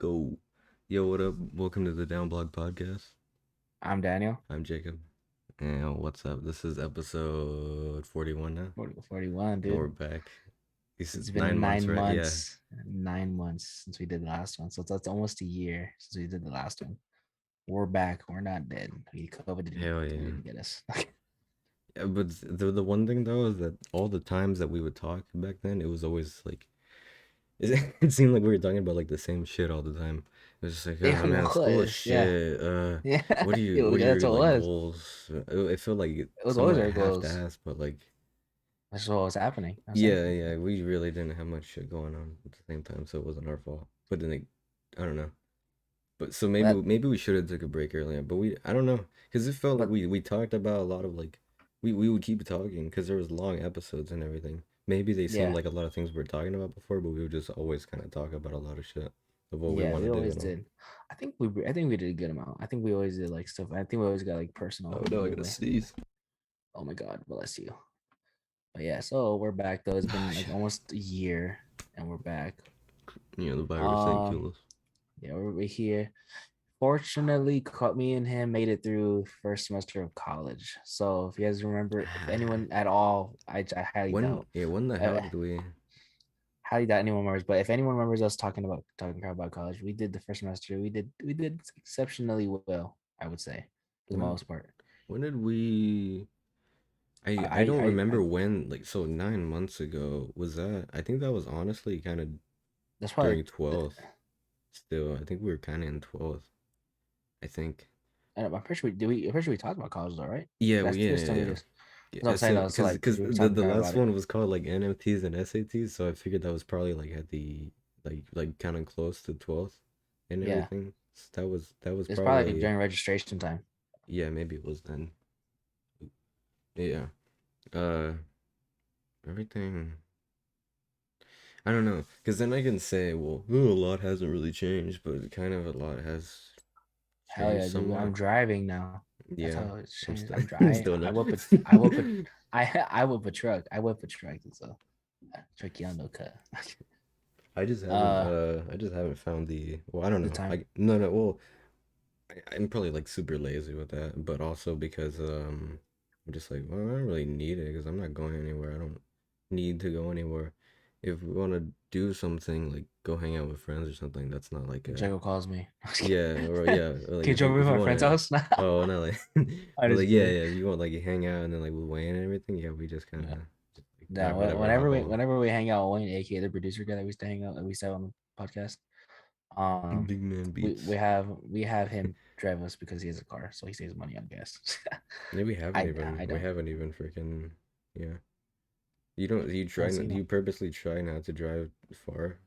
Go. Yo, what up? Welcome to the DownBlock podcast. I'm Daniel. I'm Jacob. And what's up? This is episode 41 now. 41, And we're dude. back. This is It's been 9 months, nine right? Yeah. months, 9 months since we did the last one. So that's almost a year since we did the last one. We're back. We're not dead. COVID Hell yeah. didn't get us. Yeah, but the one thing though is that all the times that we would talk back then, it was always like it seemed like we were talking about like the same shit all the time. It was just like, It oh man, school is was, yeah. shit. Yeah. What are your That's what it like was. goals? It felt like It was always somewhat our half to goals. ass, but like That's what was happening. I'm saying. yeah, we really didn't have much shit going on at the same time, so it wasn't our fault. But then, I don't know. But so maybe But maybe we should have took a break earlier. But I don't know, because it felt like but we talked about a lot of like we would keep talking because there was long episodes and everything. Maybe they seemed yeah. like a lot of things we were talking about before, but we would just always kind of talk about a lot of shit of what we Yeah, want we to do always and all. did. I think we did a good amount. I think we always did like stuff. I think we always got like personal Oh a no, I little gotta bit. sneeze. Oh my God, bless you. But yeah, so we're back though. It's Ah, been like shit. almost a year and we're back. The virus ain't Um, kill us. yeah, we're here. Fortunately, me and him made it through first semester of college. So if you guys remember, if anyone at all, I highly doubt. When the hell Uh, did we? highly doubt anyone remembers. But if anyone remembers us talking crap about college, we did the first semester. We did exceptionally well, I would say, for the When most part. when did we? I I don't I, I remember when, like, so 9 months ago was that? I think that was honestly kind of that's probably during 12th. Still, I think we were kind of in 12th. I think. I'm pretty sure we do. I'm pretty sure we talked about college though, right? Yeah, That's yeah, just yeah, we yeah. just. That's what Yeah, I'm saying so though. So like because we were the talking the crap last about it. one was called like NMTs and SATs, so I figured that was probably like at the like kind of close to 12th and Yeah, everything. So that was it's probably like probably, during registration time. yeah, maybe it was then. Yeah. Uh everything, I don't know, because then I can say, well, a lot hasn't really changed, but kind of a lot has Hell changed yeah, dude! somewhat. I'm driving now. That's Yeah, how it's I'm changed. still I'm driving. still not. I whip a I whip a truck. I whip a truck. So truck cut. uh, I just haven't found well, I don't the know. time. No, well, I'm probably like super lazy with that, but also because I'm just like, well, I don't really need it because I'm not going anywhere. I don't need to go anywhere. If we want to do something, like go hang out with friends or something, that's not like a, Jacob calls me. or like Can you join me at if you my want friend's to, house? oh no, like, I but just like yeah, kidding. yeah, if you want like hang out and then like with Wayne and everything, yeah, we just kind of Yeah. like, Yeah. whatever, Whenever hop we on. whenever we hang out with Wayne, aka the producer guy that we used to hang out that we used to have on the podcast. Um, Big man we beats. we have we have him drive us because he has a car, so he saves money on gas. Yeah, I we don't. haven't even freaking, yeah. You don't Honestly, do no. you purposely try not to drive far?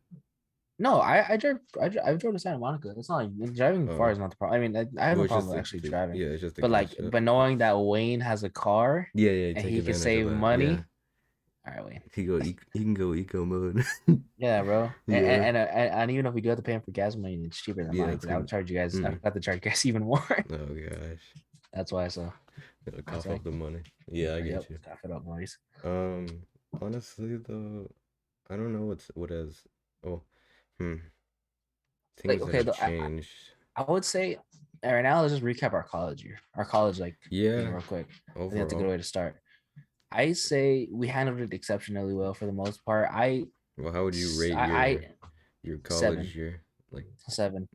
No, I drove to Santa Monica. It's not like driving far Oh, is not the problem. I mean, I have well, no it's problem just with actually to driving, yeah, it's just to but like, catch up. but knowing that Wayne has a car Yeah, yeah, and take he can advantage of save that. Yeah, money. All right, Wayne. he can go eco mode. Yeah, bro. Yeah, And even if we do have to pay him for gas money, it's cheaper than yeah, mine it's because I gonna. would charge you guys. I Mm. have to charge you guys even more. Oh gosh, That's why. So gotta that's cough right. up the money. Yeah, I Yep. get you. Cough it up, boys. Um, honestly though, I don't know what has. Oh, hmm, Like, things that okay, have though, changed. I would say, all right, now let's just recap our college year, our college like thing Yeah, real quick. I think that's a good overall. way to start. I say we handled it exceptionally well for the most part. Well, how would you rate I your seven, college year? Like, 7.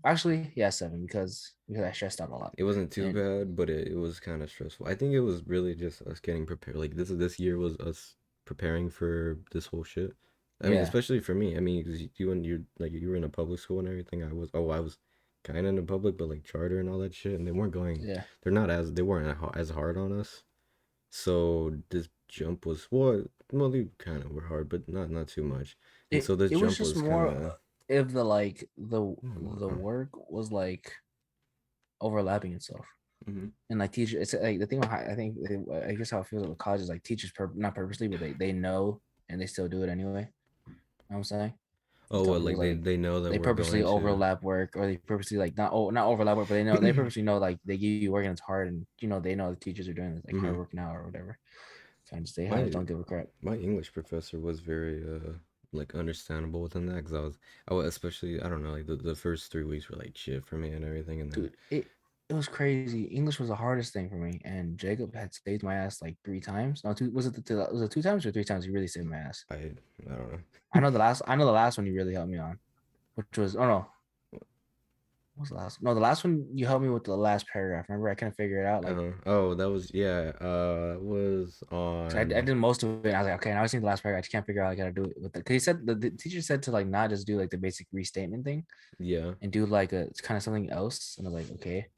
Actually, yeah, 7 because I stressed out a lot. it wasn't too And bad, but it was kind of stressful. I think it was really just us getting prepared. Like this year was us preparing for this whole shit. I mean, yeah, especially for me. I mean, because you and you like you were in a public school and everything. I was kind of in a public, but like charter and all that shit. And they weren't going. yeah. They weren't as hard on us. So this jump was well, they kind of were hard, but not too much. And so this It was jump just was kind more of. if the like the Mm-hmm. work was like overlapping itself. And like teacher, it's like the thing. I think I guess how it feels with college is like teachers not purposely, but they know and they still do it anyway. You know what I'm saying? Oh, So well, it feels like like they know that they we're purposely going to. overlap work, or they purposely like not overlap work, but they purposely know like they give you work and it's hard, and they know the teachers are doing this, like Hmm. hard work now or whatever. Kind of stay high, My don't give a crap. my English professor was very like understandable within that because I was especially I don't know like the first 3 weeks were like shit for me and everything, and then Dude, it was crazy. English was the hardest thing for me, and Jacob had saved my ass like 3 times. No, two was it was it 2 times or 3 times? He really saved my ass. I don't know. I know the last one you really helped me on, which was oh no, what was the last? No, the last one you helped me with the last paragraph. Remember, I couldn't figure it out. Like, Oh, that was yeah. It was 'cause I on did most of it. I was like, okay, now I see the last paragraph. I just can't figure out how I gotta do it with the. Cause he said the teacher said to like not just do like the basic restatement thing yeah. and do like a it's kind of something else. And I was like, okay,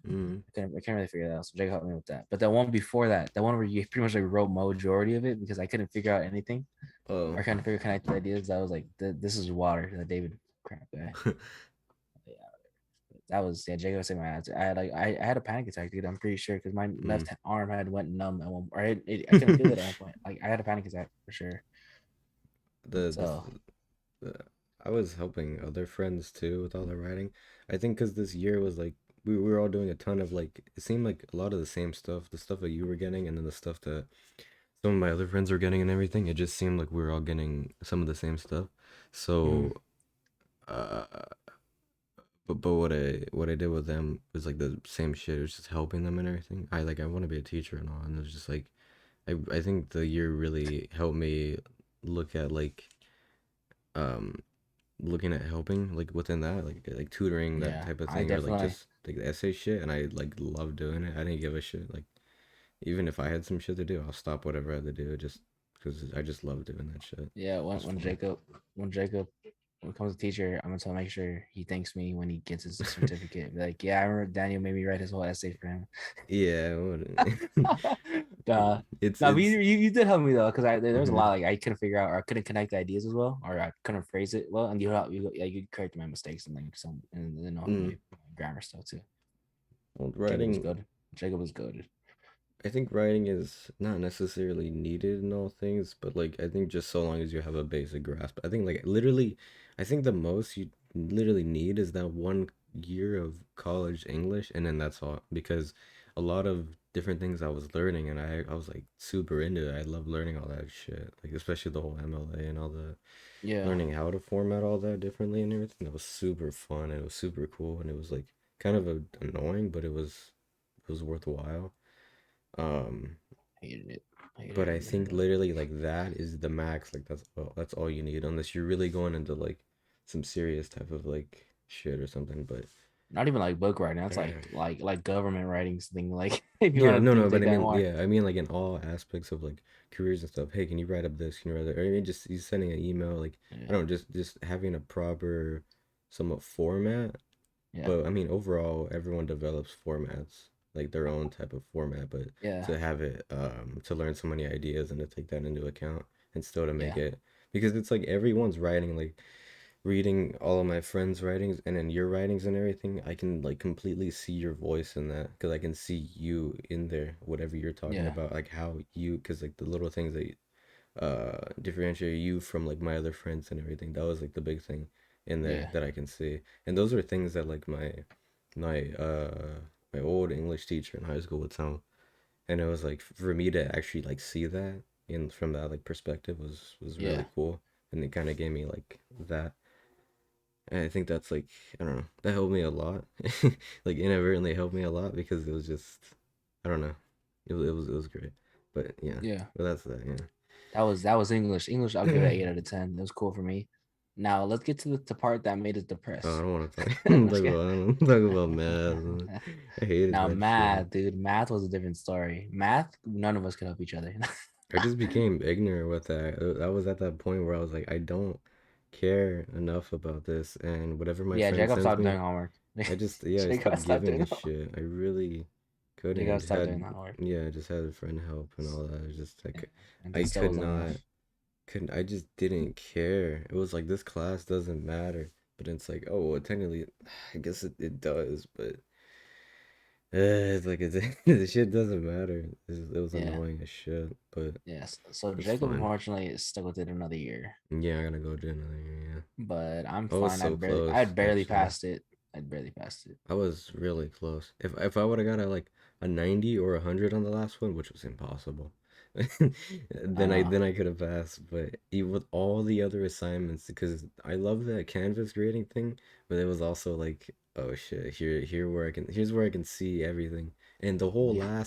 Mm. I can't really figure that out. So Jake helped me with that. But the one before that, the one where you pretty much like wrote majority of it because I couldn't figure out anything Oh. or kind of figure connected ideas. I was like, this is water. That David crap guy. Yeah, that was yeah. Jacob said my answer. I had like I had a panic attack, dude. I'm pretty sure because my Mm. left arm had went numb at one, or I couldn't feel it at one point. Like I had a panic attack for sure. the the So Uh, I was helping other friends too with all the writing. I think because this year was like we were all doing a ton of like it seemed like a lot of the same stuff, the stuff that you were getting, and then the stuff that some of my other friends were getting and everything. It just seemed like we were all getting some of the same stuff. mhm, So, uh, but what I did with them was like the same shit. It was just helping them and everything. I want to be a teacher and all, and it was just like I think the year really helped me look at um looking at helping like within that like tutoring that yeah, type of I thing or like definitely just like the essay shit, and I like love doing it. I didn't give a shit like even if I had some shit to do, I'll stop whatever I had to do just because I just love doing that shit. yeah. It's When fun. Jacob when it comes to teacher, I'm gonna make sure he thanks me when he gets his certificate. Be like, yeah, I remember Daniel made me write his whole essay for him. Yeah, Duh. No, but it's you did help me though, because there was a lot mhm. like I couldn't figure out or I couldn't connect the ideas as well, or I couldn't phrase it well, and you correct my mistakes and like some and then help Mm. me grammar stuff too. Well, Jacob was writing, good. Jacob was good. I think writing is not necessarily needed in all things, but like I think just so long as you have a basic grasp. I think like literally, I think the most you literally need is that 1 year of college English, and then that's all. Because a lot of different things I was learning, and I was like super into it. I love learning all that shit, like especially the whole MLA and all the Yeah, learning how to format all that differently and everything. That was super fun and it was super cool, and it was like kind of annoying, but it was worthwhile. Um, hated it. Hated but I every minute think of it. literally like that is the max. Like that's all you need unless you're really going into like some serious type of like shit or something. But Not even like book writing. That's uh, like government writings thing. Like if you yeah, want no, to no. But take I that mean, more. yeah, I mean like in all aspects of like careers and stuff. Hey, can you write up this? Can you write that? Or I mean, just you sending an email. Like I Yeah, don't know, just having a proper, somewhat format. yeah, But I mean, overall, everyone develops formats, like their own type of format. But yeah, to have it, to learn so many ideas and to take that into account and still to make yeah, it, because it's like everyone's writing, like reading all of my friends' writings and then your writings and everything, I can like completely see your voice in that because I can see you in there, whatever you're talking yeah, about, like how you, because like the little things that differentiate you from like my other friends and everything. That was like the big thing in there yeah, that I can see. And those are things that like my old English teacher in high school would tell. And it was like for me to actually like see that in from that like perspective was yeah, really cool. And it kind of gave me like that. And I think that's like I don't know, that helped me a lot. Like inadvertently helped me a lot because it was just I don't know. It was great. But yeah. yeah. But that's that, yeah. That was English. English, I'll give it 8 out of 10. It was cool for me. Now let's get to the part that made us Oh, I depressed. don't want to talk, Let's get I don't talk about math. I hated now that shit. math, dude. Math was a different story. Math, none of us could help each other. I just became ignorant with that. I was at that point where I was like, I don't care enough about this, and whatever my Yeah, friend Jacob sends stopped me, doing homework. I just yeah, I Jacob stopped stopped giving doing a the homework. shit. I really couldn't. I Jacob just stopped doing had the homework. yeah, I just had a friend help and all that. It was just Yeah, like and I that still could wasn't enough. not couldn't I just didn't care. It was like this class doesn't matter. But it's like, oh well, technically I guess it does, but it's like the shit doesn't matter. It was Yeah. annoying as shit, but Yes. So it's Jacob fine. unfortunately is stuck with it another year. Yeah, I gotta go do another year. Yeah, But I'm I was fine. so I'd close barely actually. passed it. I'd barely passed it. I was really close. If I would have got a like a 90 or 100 on the last one, which was impossible, I know. then I could have passed. But even with all the other assignments, because I love that Canvas grading thing, but it was also like, oh shit, here's where I can see everything. And Yeah.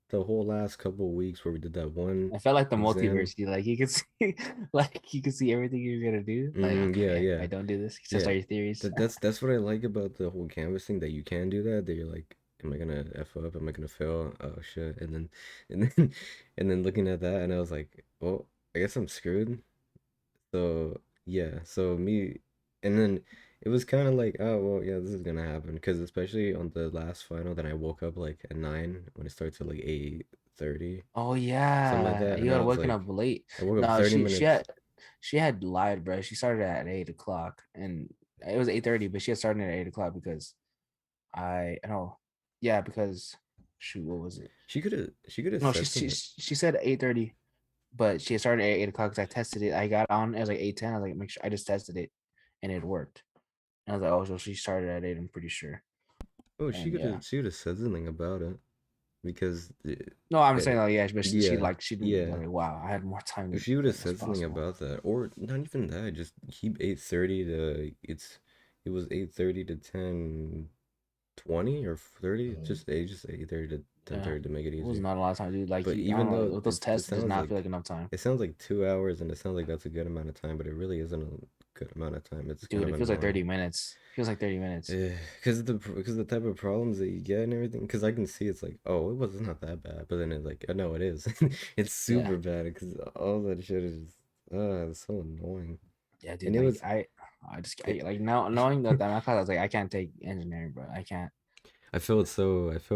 the whole last couple of weeks where we did that one I felt like the exam. multiverse. Like you could see, like you could see everything you're gonna do. Like Yeah, okay, if I yeah. don't do this, you test Yeah, all your theories. that's what I like about the whole canvas thing, that you can do that. That you're like, am I gonna f up? Am I gonna fail? Oh shit! And then and then looking at that, and I was like, well, I guess I'm screwed. So yeah, so me, and then it was kind of like, oh well, yeah, this is gonna happen, because especially on the last final, then I woke up like at 9 when it starts at like 8:30, Oh something like yeah, that, you and I had was woken like, up late. I woke up No, 30 minutes. she had lied, bro. She started at 8 o'clock, and it was 8:30, but she had started at 8 o'clock because I know, yeah, because shoot, what was it? She could have No, said something. she said 8:30, but she had started at 8 o'clock because I tested it. I got on, it was like 8:10. I was like, make sure I just tested it, and it worked. And I was like, oh, so she started at 8. I'm pretty sure. Oh, And yeah, she could have said something about it, because no, I'm saying it, like yeah, but she yeah, like she didn't yeah. like wow, I had more time If than she would have was said something possible. about that, or not even that, just keep 8:30 to it was 8:30 to 10:20 or 30, just 8:30 to Yeah, 10:30 to make it it was easier. not a lot of time, dude. Like But I even don't know, though with those it tests, it does not feel like enough time, it sounds like 2 hours, and it sounds like that's a good amount of time, but it really isn't a good amount of time. It's kind dude. of It feels like annoying. 30 minutes. It feels like 30 minutes. Because the type of problems that you get and everything. Because I can see it's like, oh, it's not that bad, but then it's like, oh, no, it is. It's Yeah, super bad, because all that shit is just, it's so annoying. yeah, dude. And it Like was I it. like now knowing that my class, I was like, I can't take engineering, bro. I can't. I felt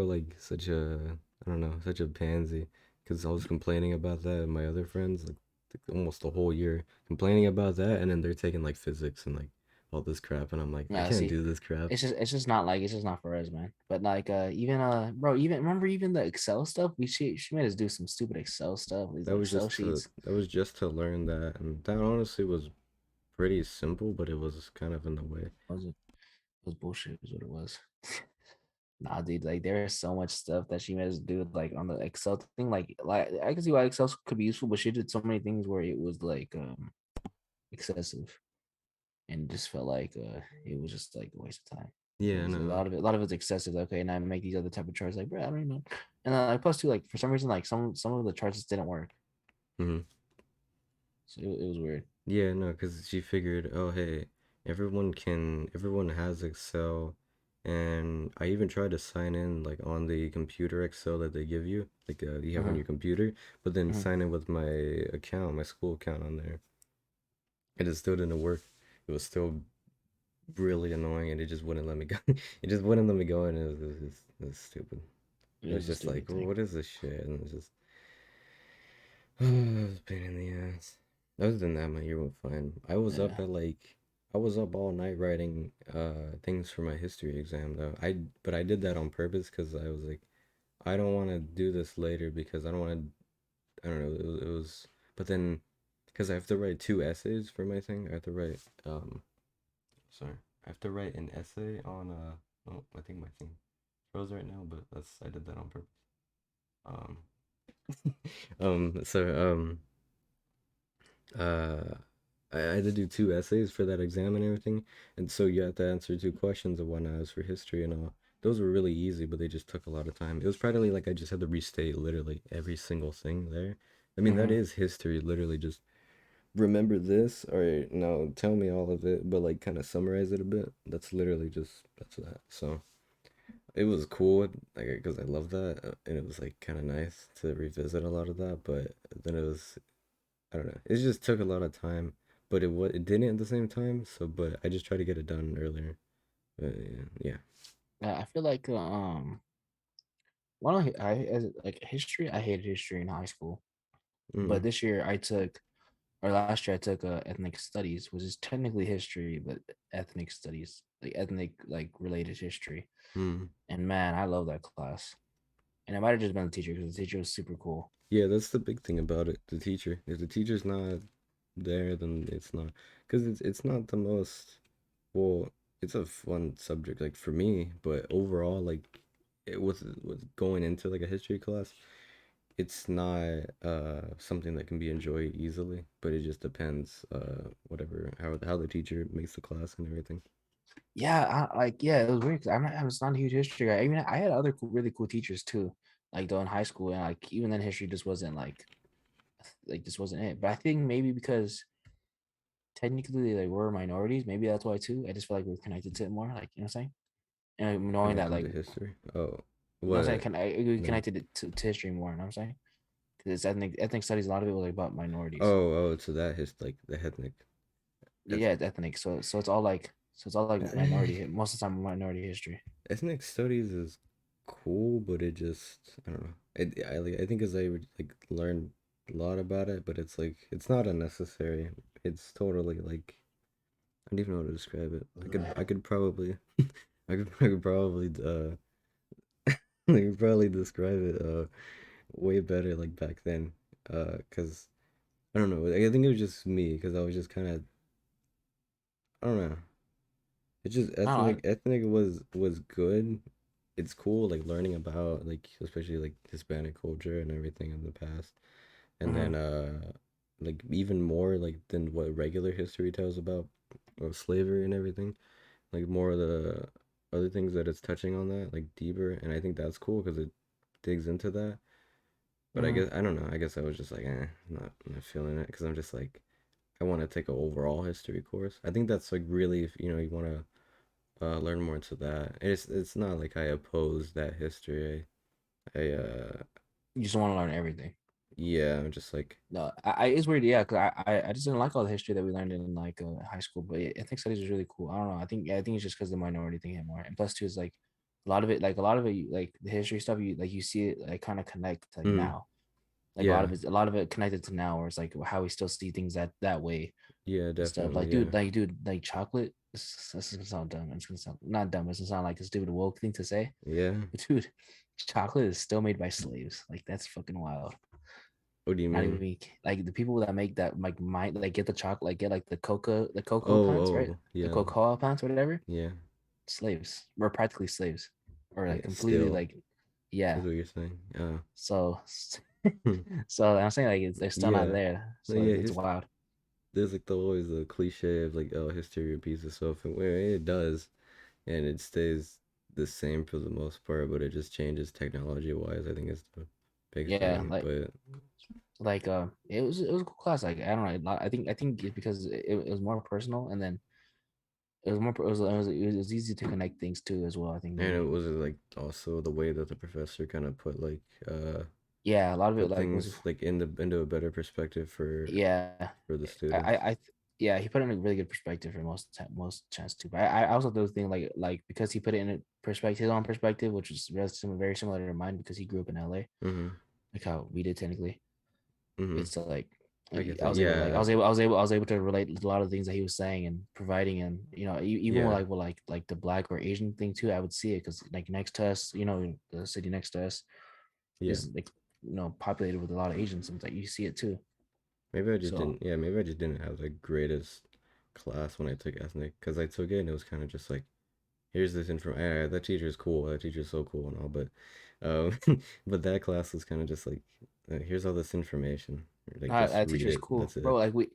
like such a, I don't know, such a pansy, because I was complaining about that, and my other friends, like almost the whole year complaining about that, and then they're taking like physics and like all this crap, and I'm like, I Yeah, can't see, do this crap. it's just not like it's just not for us, man. But like even bro, even remember even the Excel stuff? She made us do some stupid Excel stuff. These Excel sheets. That was just to learn that, and that honestly was pretty simple, but it was kind of in the way. Was it was bullshit? Is what it was. Nah, dude, like there's so much stuff that she made us do like on the Excel thing. Like I can see why Excel could be useful, but she did so many things where it was like excessive and just felt like it was just like a waste of time. Yeah, Because no. a lot of it's excessive. Okay, now make these other type of charts. Like, bro, I don't even know. And then like plus two, like for some reason, like some of the charts just didn't work. Hmm. So it was weird. Yeah, no, because she figured, oh, hey, everyone has Excel, and I even tried to sign in like on the computer Excel that they give you, like you have on Uh-huh, your computer, but then uh-huh. sign in with my account, my school account on there, and it still didn't work. It was still really annoying, and it just wouldn't let me go. It just wouldn't let me go, and it was stupid. It It was was a just like, stupid well, thing. what is this shit? And it's just, it was a pain in the ass. Other than that, my year went fine. Yeah. I was up all night writing things for my history exam though. But I did that on purpose, because I was like, I don't want to do this later, because I don't want to. I don't know. It was but then, because I have to write two essays for my thing. I have to write sorry, I have to write an essay on oh, I think my thing froze right now, but that's I did that on purpose. Um so uh I had to do two essays for that exam and everything, and so you had to answer two questions and whatnot. It was for history and all. Those were really easy, but they just took a lot of time. It was probably like I just had to restate literally every single thing there. I mean, that Uh-huh. is history, literally just remember this, or no, tell me all of it, but like kind of summarize it a bit. That's literally just that's that. So it was cool, like, because I love that, and it was like kind of nice to revisit a lot of that. But then it was, I don't know, it just took a lot of time, but it didn't at the same time. So, but I just tried to get it done earlier. But yeah, Yeah, I feel like one of I as like history. I hated history in high school, but mm, this year I took or last year I took ethnic studies, which is technically history, but ethnic studies, like ethnic like related history. mm. And man, I love that class. And it might have just been the teacher because the teacher was super cool. Yeah, that's the big thing about it. The teacher. If the teacher's not there, then it's not, because it's not the most, well, it's a fun subject like for me, but overall, like with going into like a history class, it's not something that can be enjoyed easily, but it just depends whatever how the teacher makes the class and everything. Yeah, yeah, it was weird because I was not a huge history guy. Even I had other really cool teachers too, like though in high school, and like even then history just wasn't like this wasn't it. But I think maybe because technically like we're minorities, maybe that's why too. I just feel like we're connected to it more, like you know what I'm saying, and like, When knowing it that comes like to you history. Oh, know what I'm saying, what? we No. connected it to history more. You know what I'm saying? Because it's ethnic studies. A lot of it was like about minorities. Oh, so that is like the ethnic. Yeah, it's ethnic. So it's all like minority. Most of the time, minority history. Ethnic studies is cool, but it just I don't know. I think as I would like learn a lot about it, but it's like it's not unnecessary. It's totally like I don't even know how to describe it. I could probably I could probably I could probably describe it way better like back then. Cause I don't know. I think it was just me because I was just kind of I don't know. It's just I don't know. ethnic was good. It's cool like learning about like especially like Hispanic culture and everything in the past. And Mhm. then like even more like than what regular history tells about of slavery and everything. Like more of the other things that it's touching on that like deeper and I think that's cool because it digs into that. But I Mhm. guess I don't know. I guess I was just like, I'm not feeling it because I'm just like I want to take an overall history course. I think that's like really if you know you want to learn more into that. It's not like I oppose that history. I You just want to learn everything. yeah, I'm just like No, it's weird, yeah, because I just didn't like all the history that we learned in like high school, but ethnic studies was really cool. I don't know. I think it's just because the minority thing hit more, and plus too is like a lot of it, like the history stuff, you see it like kind of connect to, like mm, now, like yeah, a lot of it connected to now, where it's like how we still see things that way yeah, and stuff. definitely, yeah, Like dude, like chocolate. This is gonna sound dumb. It's gonna sound not dumb. It's gonna sound like a stupid woke thing to say, yeah. but dude, chocolate is still made by slaves. Like that's fucking wild. What do you Not mean? even like the people that make that like might like get the chocolate, like get like the cocoa Oh, plants, right? oh, The yeah, cocoa plants or whatever. yeah, Slaves. We're practically slaves, or like yeah. completely Still, like, yeah. is what you're saying. So, Hmm. so I'm saying like they're still not Yeah, there. no, So yeah. it's wild. There's like always the cliche of like, oh, history repeats itself, and where it does, and it stays the same for the most part, but it just changes technology wise. I think is the big Yeah, thing, but it was a cool class. Like I don't know. I think it's because it was more personal, and then it was more it was easy to connect things too as well. I think and it maybe. was like also the way that the professor kind of Yeah, a lot of it put like was things like into a better perspective yeah. for the I, I, students. I yeah, he put it in a really good perspective for most chance too. But I also do think like because he put it in a perspective, his own perspective, which is very similar to mine because he grew up in LA, Mm-hmm. like how we did technically. Mm-hmm. It's like I get I that. was able to Yeah. I was able to relate to a lot of things that he was saying and providing, and you know even with Yeah. like the black or Asian thing too, I would see it because like next to us, you know, the city next to us Yeah. is like populated with a lot of Asians, and like you see it too. Maybe I just So didn't. Yeah. Maybe I just didn't have the greatest class when I took ethnic because I took it and it was kind of just like here's this information. That teacher is cool. That teacher is so cool and all, but but that class was kind of just like here's all this information. Like just that read teacher is it. cool, That's it. bro. Like we,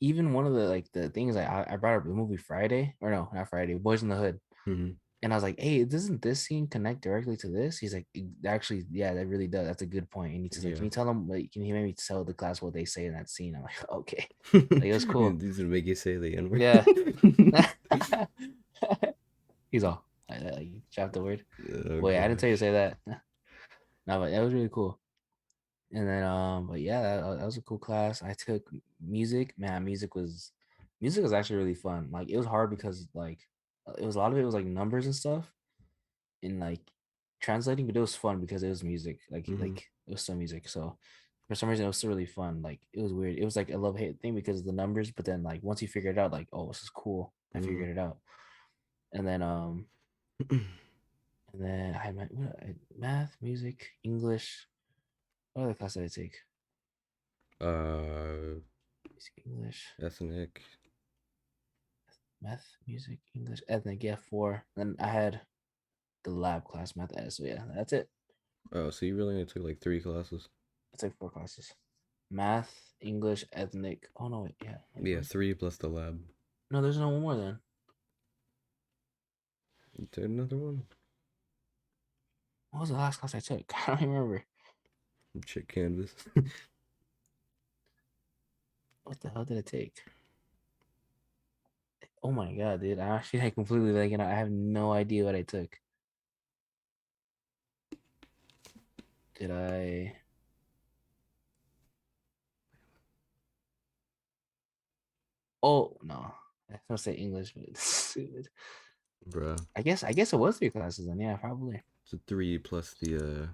even one of the like the things like I brought up the movie Friday, or no, not Friday, Boys in the Hood, Mm-hmm. and I was like, hey, doesn't this scene connect directly to this? He's like, actually, yeah, that really does. That's a good point. And he's just like, Yeah. can you tell them? Like, can you maybe tell the class what they say in that scene? I'm like, okay, like it was cool. These would make you say the N word. Yeah. He's all like dropped the word. Oh Wait, I didn't tell you to gosh. say that. No, but that was really cool. And then but yeah, that was a cool class. I took music. Man, music was actually really fun. Like it was hard because like it was a lot of it was like numbers and stuff and like translating, but it was fun because it was music. Mm-hmm. Like it was still music. So for some reason it was still really fun. Like it was weird. It was like a love hate thing because of the numbers, but then like once you figure it out, like, oh, this is cool. I Mm-hmm. figured it out. And then I had math, music, English. What other class did I take? uh, Music, English, ethnic. math, music, English, ethnic. Yeah, four. Then I had the lab class, math. So yeah, that's it. Oh, so you really only took like three classes? I took 4 classes: math, English, ethnic. Oh no, wait, yeah. Wait, Yeah, what? 3 plus the lab. No, there's no more then. You took another one? What was the last class I took? I don't remember. Check Canvas. What the hell did I take? Oh my god, dude! I actually I completely like I have no idea what I took. Did I? Oh no, I was gonna say English, but it's stupid. Bruh. I guess it was 3 classes then. Yeah, probably. So 3 plus the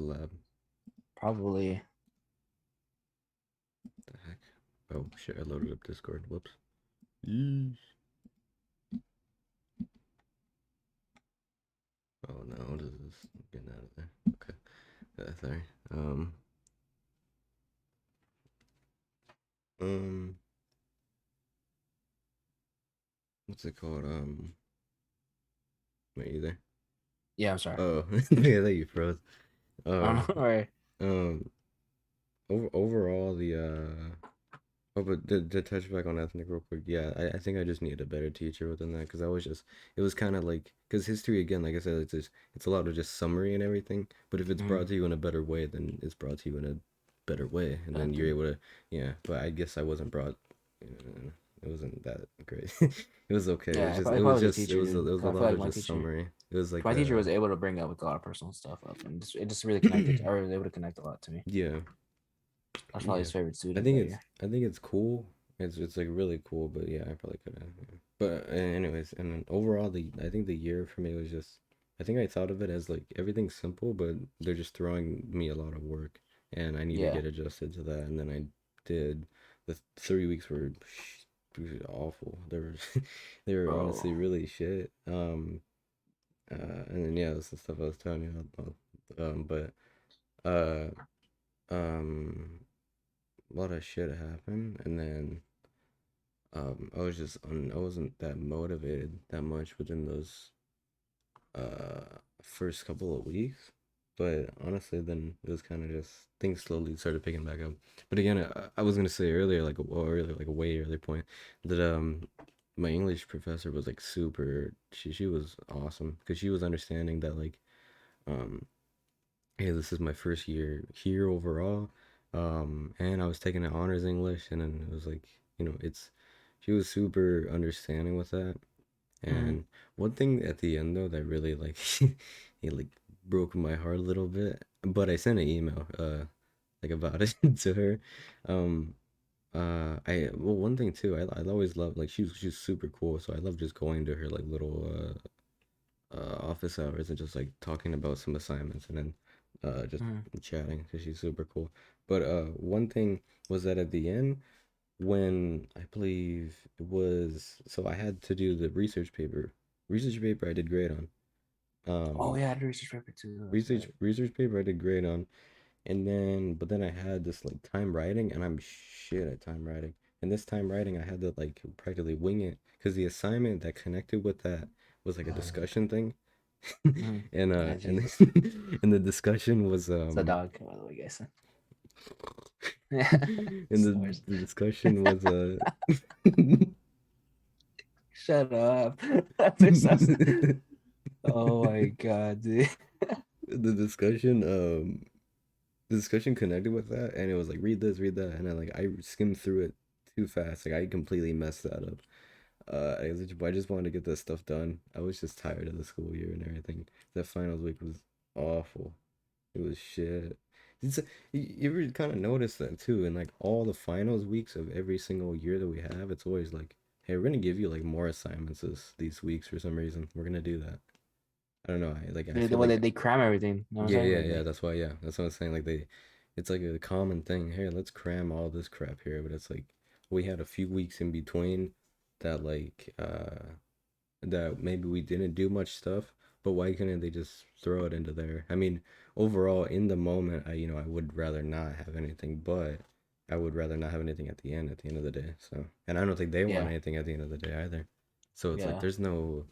lab. Probably. The heck? Oh shit, I loaded up Discord. Whoops. Yeesh. Oh no, what is this? I'm getting out of there. Okay. Sorry. Um um what's it called? Wait, you there? Yeah, I'm sorry. Oh, yeah, that you froze. I Uh, don't know. All right. um, overall, oh, but to touch back on ethnic real quick, yeah, I think I just needed a better teacher within that because I was just, it was kind of like, because history, again, like I said, it's a lot of just summary and everything, but if it's brought Mm, to you in a better way, then it's brought to you in a better way, and then you're better. able to, yeah, but I guess I wasn't brought, it wasn't that great. It was okay. It was Yeah, just, it probably was a teacher, it dude. was a 'Cause I feel lot like of my just teacher, summary. It was like my teacher was able to bring up like a lot of personal stuff up, and it just really connected. I was able to connect a lot to me. yeah. I was probably Yeah, his favorite student that year. I think it's cool. It's like really cool, but yeah, I probably could have. Yeah. But anyways, and then overall, the I think the year for me was just. I think I thought of it as like everything's simple, but they're just throwing me a lot of work, and I need to Yeah, get adjusted to that. And then I did. The 3 weeks were awful. They were they were bro. honestly really shit. And then yeah, that's the stuff I was telling you about. But uh um a lot of shit happened, and then I wasn't that motivated that much within those first couple of weeks, but honestly, then it was kind of just things slowly started picking back up. But again, I was gonna say earlier, like a way earlier point, that my English professor was like super. She was awesome because she was understanding that like um hey, this is my first year here overall. And I was taking an honors English, and then it was like, she was super understanding with that. Mm, And one thing at the end though that really like, it like broke my heart a little bit, but I sent an email, like about it to her. Um, well, one thing too, I always loved like she's super cool, so I love just going to her like little office hours and just like talking about some assignments and then just mm. chatting because she's super cool. But one thing was that at the end, when I believe it was, so I had to do the research paper. Research paper I did great on. Oh Um, yeah, I had a research paper too. That's right. research paper I did great on, and then but then I had this like time writing, and I'm shit at time writing. And this time writing, I had to like practically wing it because the assignment that connected with that was like a discussion thing. Mm. and Yeah, and Jesus. and the discussion was It's a dog, by the way, guys. Yeah, and snores. the discussion was Shut up. That's what sounds. Oh my god, dude. the discussion the discussion connected with that, and it was like read this, read that, and then like I skimmed through it too fast, like I completely messed that up. I just wanted to get that stuff done. I was just tired of the school year and everything. That finals week was awful. It was shit. It's you ever kind of notice that too, in like all the finals weeks of every single year that we have, it's always like, hey, we're gonna give you like more assignments these weeks for some reason. We're gonna do that. I don't know. I They, feel well, they, like they cram everything. You know what I'm saying? Like yeah. they. That's why that's what I'm saying. Like it's like a common thing. Hey, let's cram all this crap here, but it's like we had a few weeks in between that that maybe we didn't do much stuff, but why couldn't they just throw it into there? I mean, overall, in the moment, I would rather not have anything, but I would rather not have anything at the end of the day. So, and I don't think they want Yeah, anything at the end of the day either. So it's like yeah. there's no,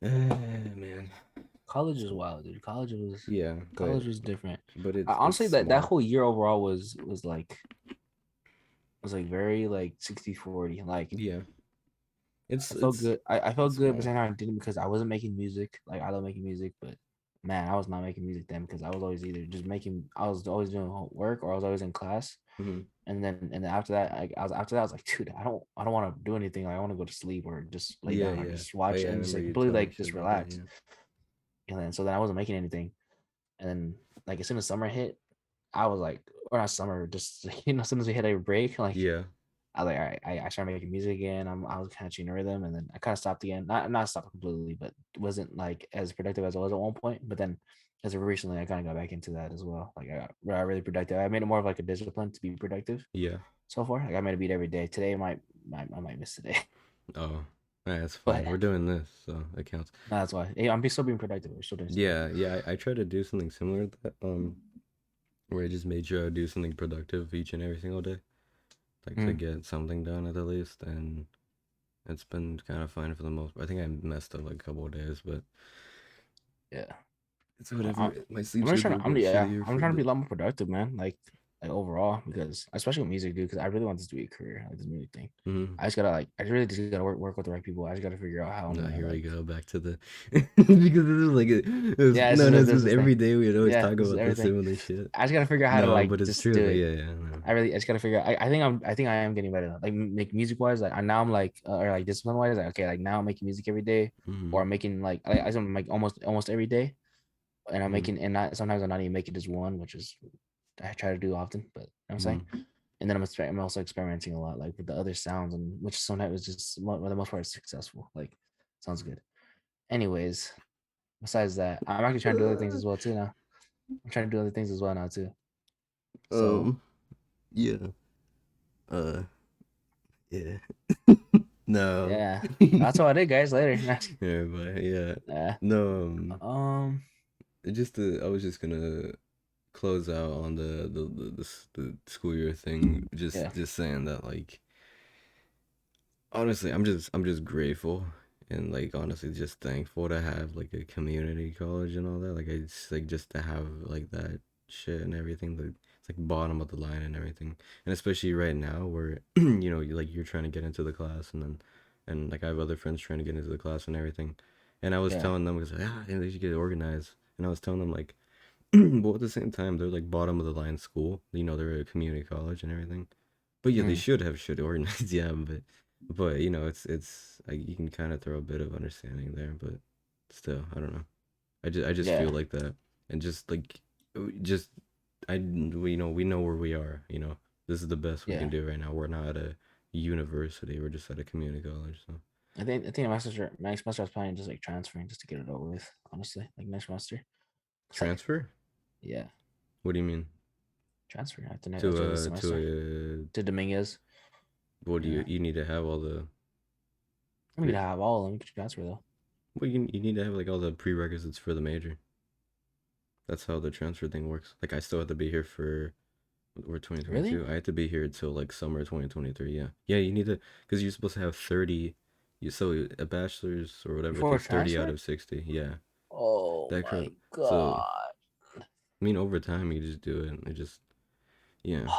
man. college is wild, dude. Yeah, College was different. but it's Honestly, that small. whole year overall was like very like 60-40. Like Yeah, I felt it's good. I felt good, but small. same time I didn't because I wasn't making music. Like I love making music, but man, I was not making music then because I was always either just making. I was always doing work or I was always in class. Hmm. And then after that, I was like, dude, I don't want to do anything. Like I want to go to sleep or just lay Yeah, down or yeah. just Oh watch yeah, I and just remember like you completely telling me like shit just about that. relax. And then so then I wasn't making anything. And then like as soon as summer hit, I was like, or not summer, just as soon as we hit a break, like Yeah, I was like, all right, I started making music again. I was catching a rhythm, and then I kind of stopped again. Not stopped completely, but wasn't like as productive as I was at one point. But then, as of recently, I kind of got back into that as well. Like got really productive. I made it more of like a discipline to be productive yeah. so far. Like I made a beat every day. Today I might miss today, Oh, that's but fine. We're doing this, so it counts. no, that's why. Hey, still being productive. We're still doing stuff. Yeah, yeah. I try to do something similar to that. Where I just made sure I do something productive each and every single day, like to Mm, get something done at the least, and it's been kind of fine for the most part. I think I messed up like a couple of days, but yeah. it's whatever. My I'm sleep's just been a trying to, bit shittier I'm for a trying to be bit. a lot more productive, man. Like overall, because especially with music, dude. Because I really want this to be a career, like this music thing. Hmm. I really just gotta work with the right people. I just gotta figure out how I'm No, gonna here we like. go back to the because this is like Yeah, no, this it's is because the thing. every day we'd always Yeah, talk this is about this everything. similar shit. I just gotta figure out how to No, like but it's just true. do But it. yeah, yeah, no. I just gotta figure out. I think I am getting better. Like music wise, like now I'm like or like discipline wise, like okay, like now I'm making music every day, Hmm. or I'm making like I am like almost every day, and I'm Hmm. making and not sometimes I'm not even making just one, which is I try to do often, but you know what I'm saying. Hmm. And then I'm also experimenting a lot, like with the other sounds, and which sometimes is just for the most part is successful. Like sounds good. Anyways, besides that, I'm actually trying to do other things as well too now. I'm trying to do other things as well now too. So Um. Yeah. Uh. Yeah. No. yeah, that's all I did, guys. Later. Yeah, but yeah. Yeah. No. Um. I was just gonna close out on the school year thing. Yeah. Just saying that like honestly, I'm just grateful and like honestly just thankful to have like a community college and all that. Like I just like just to have like that shit and everything. Like it's like bottom of the line and everything. And especially right now where you know you like you're trying to get into the class and like I have other friends trying to get into the class and everything. And I was Yeah. telling them because they should get organized. And I was telling them like but at the same time they're like bottom of the line school. You know, they're a community college and everything. But yeah, they Mm, should have shit organized, yeah, but you know, it's like you can kind of throw a bit of understanding there, but still, I don't know. I just feel yeah. like that, and just like, just you know, we know where we are. You know, this is the best we can Yeah. do right now. We're not at a university. We're just at a community college. So I think next semester I was planning just like transferring just to get it over with. Honestly, like next semester. It's like transfer? yeah, What do you mean? transfer after this To semester a to Dominguez. what do Yeah. you need to have all the I'm gonna have all of them. Transfer though. well you need to have like all the prerequisites for the major. That's how the transfer thing works. Like I still have to be here for we're Really? 2022. I had to be here until like summer 2023. Yeah. Yeah, you need to because you're supposed to have 30 you so a bachelor's or whatever Before takes 30 out transfer? of 60. Yeah. Oh That my crap. So, god. I mean over time you just do it. It just yeah.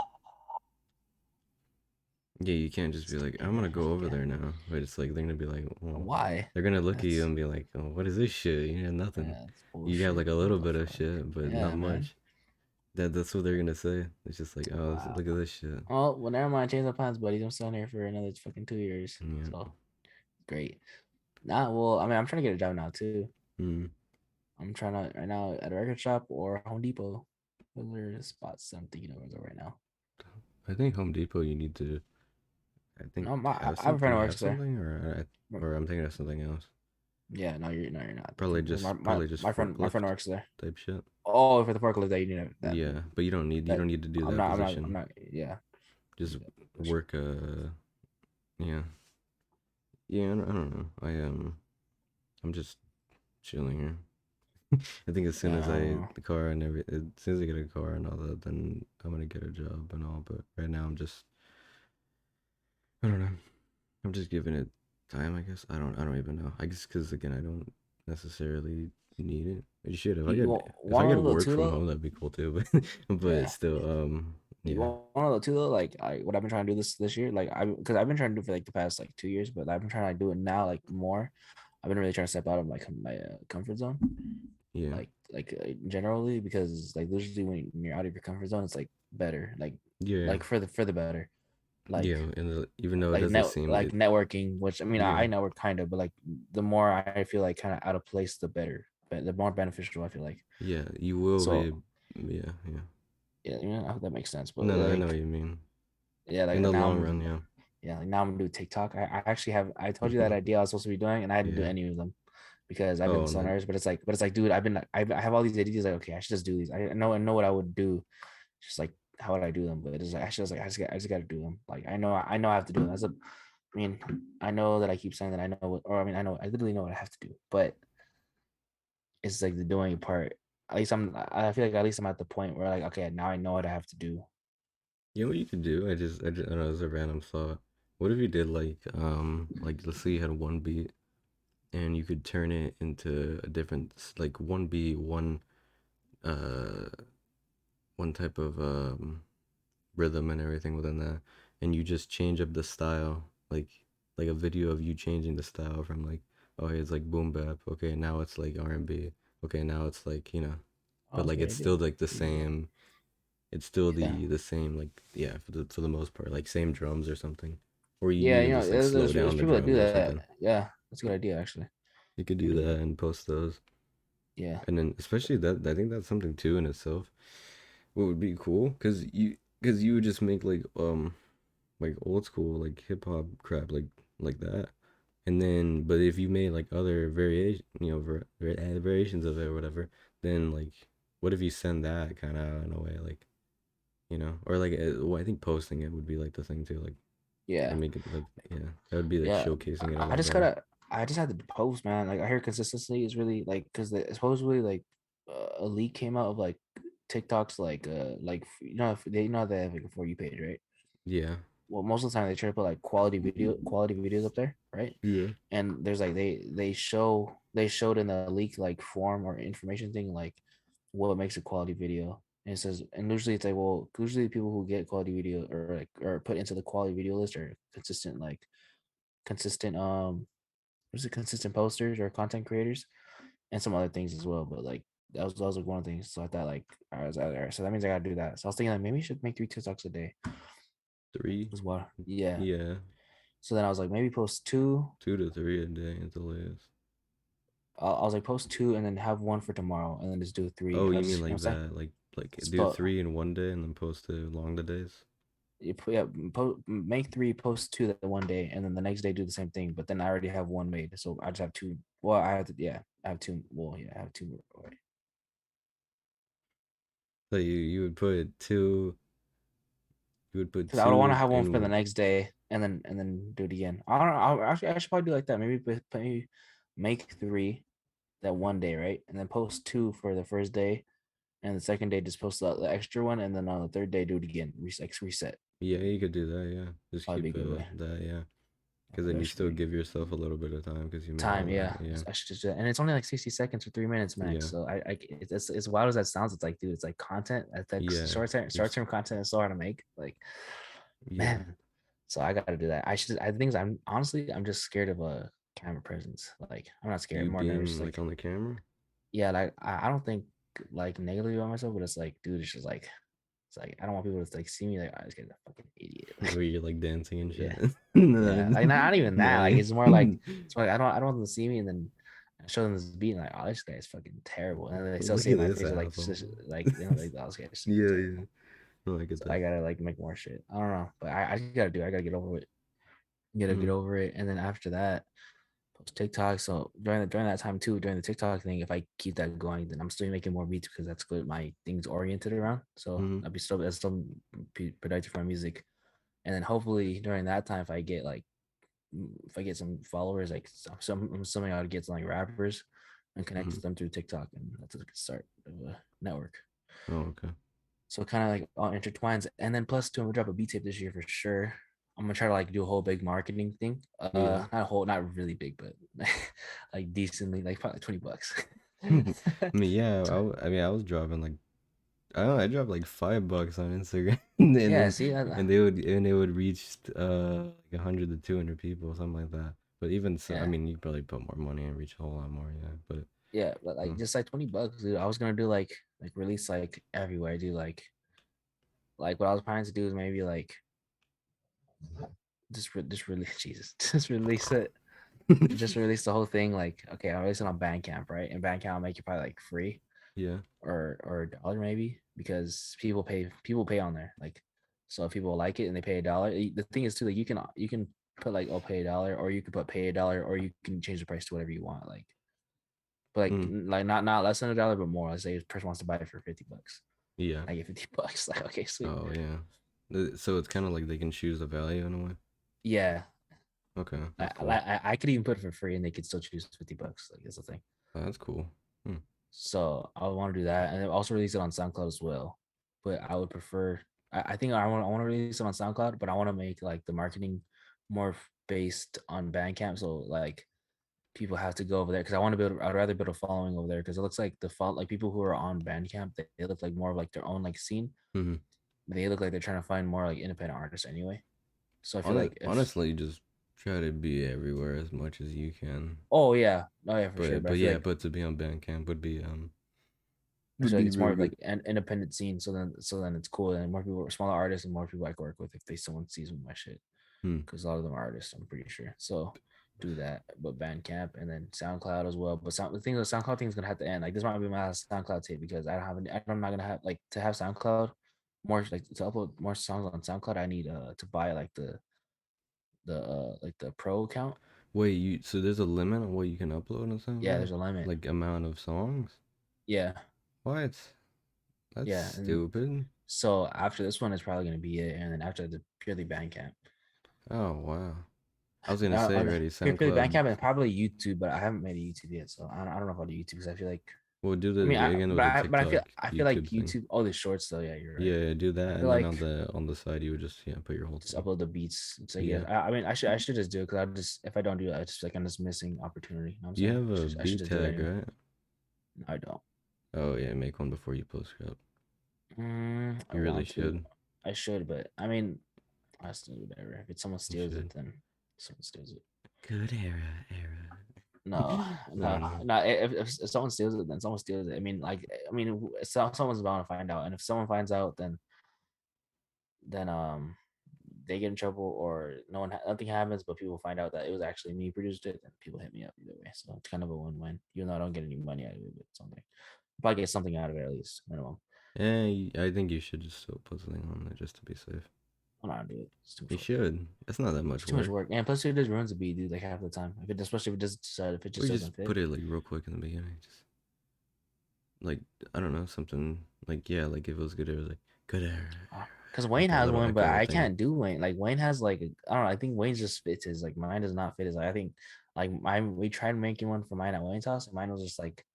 Yeah, you can't just be like I'm going to go over there now. But it's like they're going to be like, "Well, Why? they're going to look at you That's and be like, "Oh, what is this shit? You have nothing." that's You got bullshit. like a What little the bit of fuck? shit, but not Yeah, man. much. That's what they're going to say. It's just like, "Oh, Wow. look at this shit." Well, never mind. Change the plans, buddies. I'm still here for another fucking 2 years. Yeah. So great. Nah, well, I mean, I'm trying to get a job now too. Mm. I'm trying to right now at a record shop or Home Depot. Those are the spots I'm thinking of as of right now. I think Home Depot you need to I think No, have I have a friend who have works there. something or I'm thinking of something else. Yeah, no, you're not thinking. Probably just My friend forklift works there. type shit. Oh, for the forklift that you need that Yeah, but you that don't need to do that I'm position. not. Yeah, Just need that position. work yeah. Yeah, I don't know. I'm just chilling here. I think as soon Yeah, as I don't I know. the car and every as soon as I get a car and all that, then I'm gonna get a job and all. But right now I'm just I don't know. I'm just giving it time. I guess I don't even know. I guess because again I don't necessarily You need it. You should. You If I want could to know work too from though? home, that'd be cool too. But Yeah. still, You yeah, want to know too though? Like what I've been trying to do this year, like because I've been trying to do for like the past like 2 years, but I've been trying to do it now like more. I've been really trying to step out of like my comfort zone, yeah, generally because like usually when you're out of your comfort zone, it's like better, yeah, like for the better, like yeah. And even though it doesn't seem like it, networking, networking, which I mean yeah, I network kind of, but like the more I feel like kind of out of place, the better, but the more beneficial I feel like. yeah, you will So be, yeah, yeah. yeah, I hope that makes sense, but No, no, I know what like you mean. yeah, In like the now long I'm run, yeah. yeah, like now I'm gonna do TikTok. I actually have I told you that idea I was supposed to be doing, and I didn't do Yeah. any of them because I've been Oh, so no. nervous. But it's like, dude, I have all these ideas. Like, okay, I should just do these. I know what I would do. Just like how would I do them? But it's like I should just like I just got to do them. Like I know I have to do them. I mean, I know that I keep saying that I know what, or I mean, I literally know what I have to do. But it's like the doing part. At least I feel like at least I'm at the point where like okay, now I know what I have to do. You know what you could do? I know it's a random thought. What if you did like let's say you had one beat and you could turn it into a different, like one beat, uh, one type of rhythm and everything within that, and you just change up the style, like a video of you changing the style from like, oh, hey, it's like boom bap, okay, now it's like R&B, okay, now it's like, Oh, but that's a like good it's idea. still like the That's a good idea. same, it's still Yeah. the same, like, yeah, for the most part, like same drums or something, or you Yeah, even just like slow there's down the people that do drums or that. something. Yeah, that's a good idea actually. You could I do do that that. and post those. Yeah. And then especially that, I think that's something too in itself. What would be cool, because you would just make like old school like hip hop crap like that. And then but if you made like other variation, variations of it or whatever, then like what if you send that kind of out in a way, like, or like well, I think posting it would be like the thing too, like Yeah. make it like, yeah, that would be like Yeah. showcasing it a I lot just better. gotta I just had to post, man. Like I hear consistency is really like because supposedly like a leak came out of like TikTok's like if they they have like a for you page, right? Yeah. Well, most of the time they try to put like quality videos up there, right? Yeah. And there's like they showed in the leak like form or information thing like what makes a quality video. And it says, and usually it's like, well, usually people who get quality video or put into the quality video list are consistent was it consistent posters or content creators and some other things as well. But like that was like one of the things. So I thought like I was out there. So that means I gotta do that. So I was thinking like maybe you should make 3 TikToks a day Three. as well. Yeah. Yeah. So then I was like maybe post two. 2 to 3 a day at the latest. I was like post two and then have one for tomorrow and then just do three. Oh, I you mean just like I'm saying? that? Like do Spell 3 in one day and then post it along the days? you put yeah, make three, post two that one day, and then the next day do the same thing. But then I already have one made, so I just have two. Well, I have to yeah, I have two. Well, yeah, I have two more already. So you would put two, you would put Because I would want to two have one for the in, next day, and then do it again. I don't know. I should probably do like that. Maybe make three that one day, right, and then post two for the first day, and the second day just post the extra one, and then on the third day do it again. Reset. yeah, you could do that, yeah. Just Probably be a keep good way. that, yeah. Because Maybe then I you should still make give yourself a little bit of time because you made time. all that, Yeah, yeah. I should just do that. And it's only like 60 seconds or 3 minutes max. Yeah. So it's as wild as that sounds. It's like, dude, it's like content. It's like Yeah. short term content is so hard to make. Like, Yeah. man. So I got to do that. I think I'm honestly I'm just scared of a camera presence. Like I'm not scared. I'm You more nervous. being like Like on the camera? yeah, like I don't think like negatively about myself, but it's like, dude, it's just like it's like I don't want people to like see me like I just get a fucking idiot. Where you're like dancing and Yeah. shit. No, Yeah, like not even that. Like no. it's more like it's like I don't want them to see me and then I show them this beat and like oh this guy's fucking terrible and then they still Look say at my this face asshole. like like oh this guy's Yeah, yeah. terrible. No, I get So I that. gotta like make more shit. I don't know, but I just gotta do. I gotta get over it. Gotta get Mm-hmm. over it, and then after that, post TikTok. So during that time too, during the TikTok thing, if I keep that going, then I'm still making more beats because that's what my thing's oriented around. So Mm-hmm. that's still productive for my music. And then hopefully during that time, if I get some followers, like I'm assuming I would get some like rappers and Mm-hmm. connect them through TikTok, and that's a good start of a network. Oh, okay. So it kind of like all intertwines, and then plus two, I'm gonna drop a beat tape this year for sure. I'm gonna try to like do a whole big marketing thing. Yeah. Not a whole, not really big, but like decently, like probably $20. I mean, yeah, I mean, I was dropping like I don't know, I dropped like $5 on Instagram, and Yeah, then see, and they would reach like 100 to 200 people, something like that. But even so, I yeah, mean, you probably put more money and reach a whole lot more, yeah. But yeah, but like mm, just like $20, dude. I was gonna do like release like everywhere, do like what I was planning to do is maybe like just release Jesus, just release the whole thing. Like, okay, I'll release it on Bandcamp, right? And Bandcamp I'll make it probably like free yeah, or $1 maybe because people pay on there. Like, so if people like it and they pay $1, the thing is too, like you can put like oh pay $1 or you could put pay $1 or you can change the price to whatever you want. Like, but mm, like not less than $1, but more. Let's say a person wants to buy it for $50. yeah. I get $50. Like, okay, sweet. Oh yeah. So it's kind of like they can choose the value in a way. Yeah, Okay, I, that's cool. I could even put it for free and they could still choose $50. Like that's the thing. That's cool. Hmm. So I would want to do that, and then also release it on SoundCloud as well. But I would prefer. I think I want to release it on SoundCloud, but I want to make like the marketing more based on Bandcamp. So like people have to go over there because I want to build. I'd rather build a following over there because it looks like the fault like people who are on Bandcamp they look like more of like their own like scene. Hmm. They look like they're trying to find more like independent artists anyway. So I feel like if Honestly, just try to be everywhere as much as you can. oh yeah for sure. But But yeah, but to be on Bandcamp I would feel like be it's more real of like good. an independent scene. So then it's cool and more people, smaller artists, and more people I can work with if someone sees my shit. Hmm. Because a lot of them are artists, I'm pretty sure. So do that, but Bandcamp and then SoundCloud as well. But the thing is, the SoundCloud thing is gonna have to end. Like this might be my last SoundCloud tape because I don't have any. I'm not gonna have like to have SoundCloud more like to upload more songs on SoundCloud. I need to buy like the pro account. Wait, you so there's a limit on what you can upload on Yeah, SoundCloud? there's a limit. Like amount of songs? Yeah, What? That's yeah, and stupid. so after this one is probably gonna be it, and then after the purely Bandcamp. Oh wow. I was gonna say On already purely SoundCloud. Bandcamp and probably YouTube, but I haven't made a YouTube yet, so I don't know about the YouTube because I feel like We'll do I mean the again with the but I feel TikTok I feel like YouTube thing. YouTube. Oh, the shorts though. Yeah, you're right. Yeah, do I that, feel and then like on the side you would just put your whole just thing. upload the beats. It's like yeah. Yeah. I mean I should just do it because I just if I don't do it, I just feel like I'm just missing opportunity. You know what I'm You saying? have a I should beat just do it tag, anyway. right? No, I don't. Oh yeah, make one before you post it up. I You really want to. should. I should, but I mean I still do whatever. If someone You steals it, should. then someone steals it. Good era. No, No, no, no. no. If someone steals it, then someone steals it. I mean, like, I mean, someone's bound to find out, and if someone finds out, then they get in trouble, or nothing happens, but people find out that it was actually me produced it, then people hit me up either way. So it's kind of a win-win. Even though I don't get any money out of it, but something, probably get something out of it at least minimum. I think you should just still put something on there just to be safe. I'm not gonna do it. It's too much You work. should. It's not that It's much too much work. work, and plus it just ruins the beat, dude. Like half the time, especially if it Or just you just doesn't fit. put it like real quick in the beginning. Just like I don't know, something like yeah, like if it was good, it was like good era, Because like Wayne that has little one, but echo I thing. can't do Wayne. Like Wayne has like I don't know. I think Wayne just fits his like mine does not fit his. Like, I think like mine we tried making one for mine at Wayne's house, and mine was just like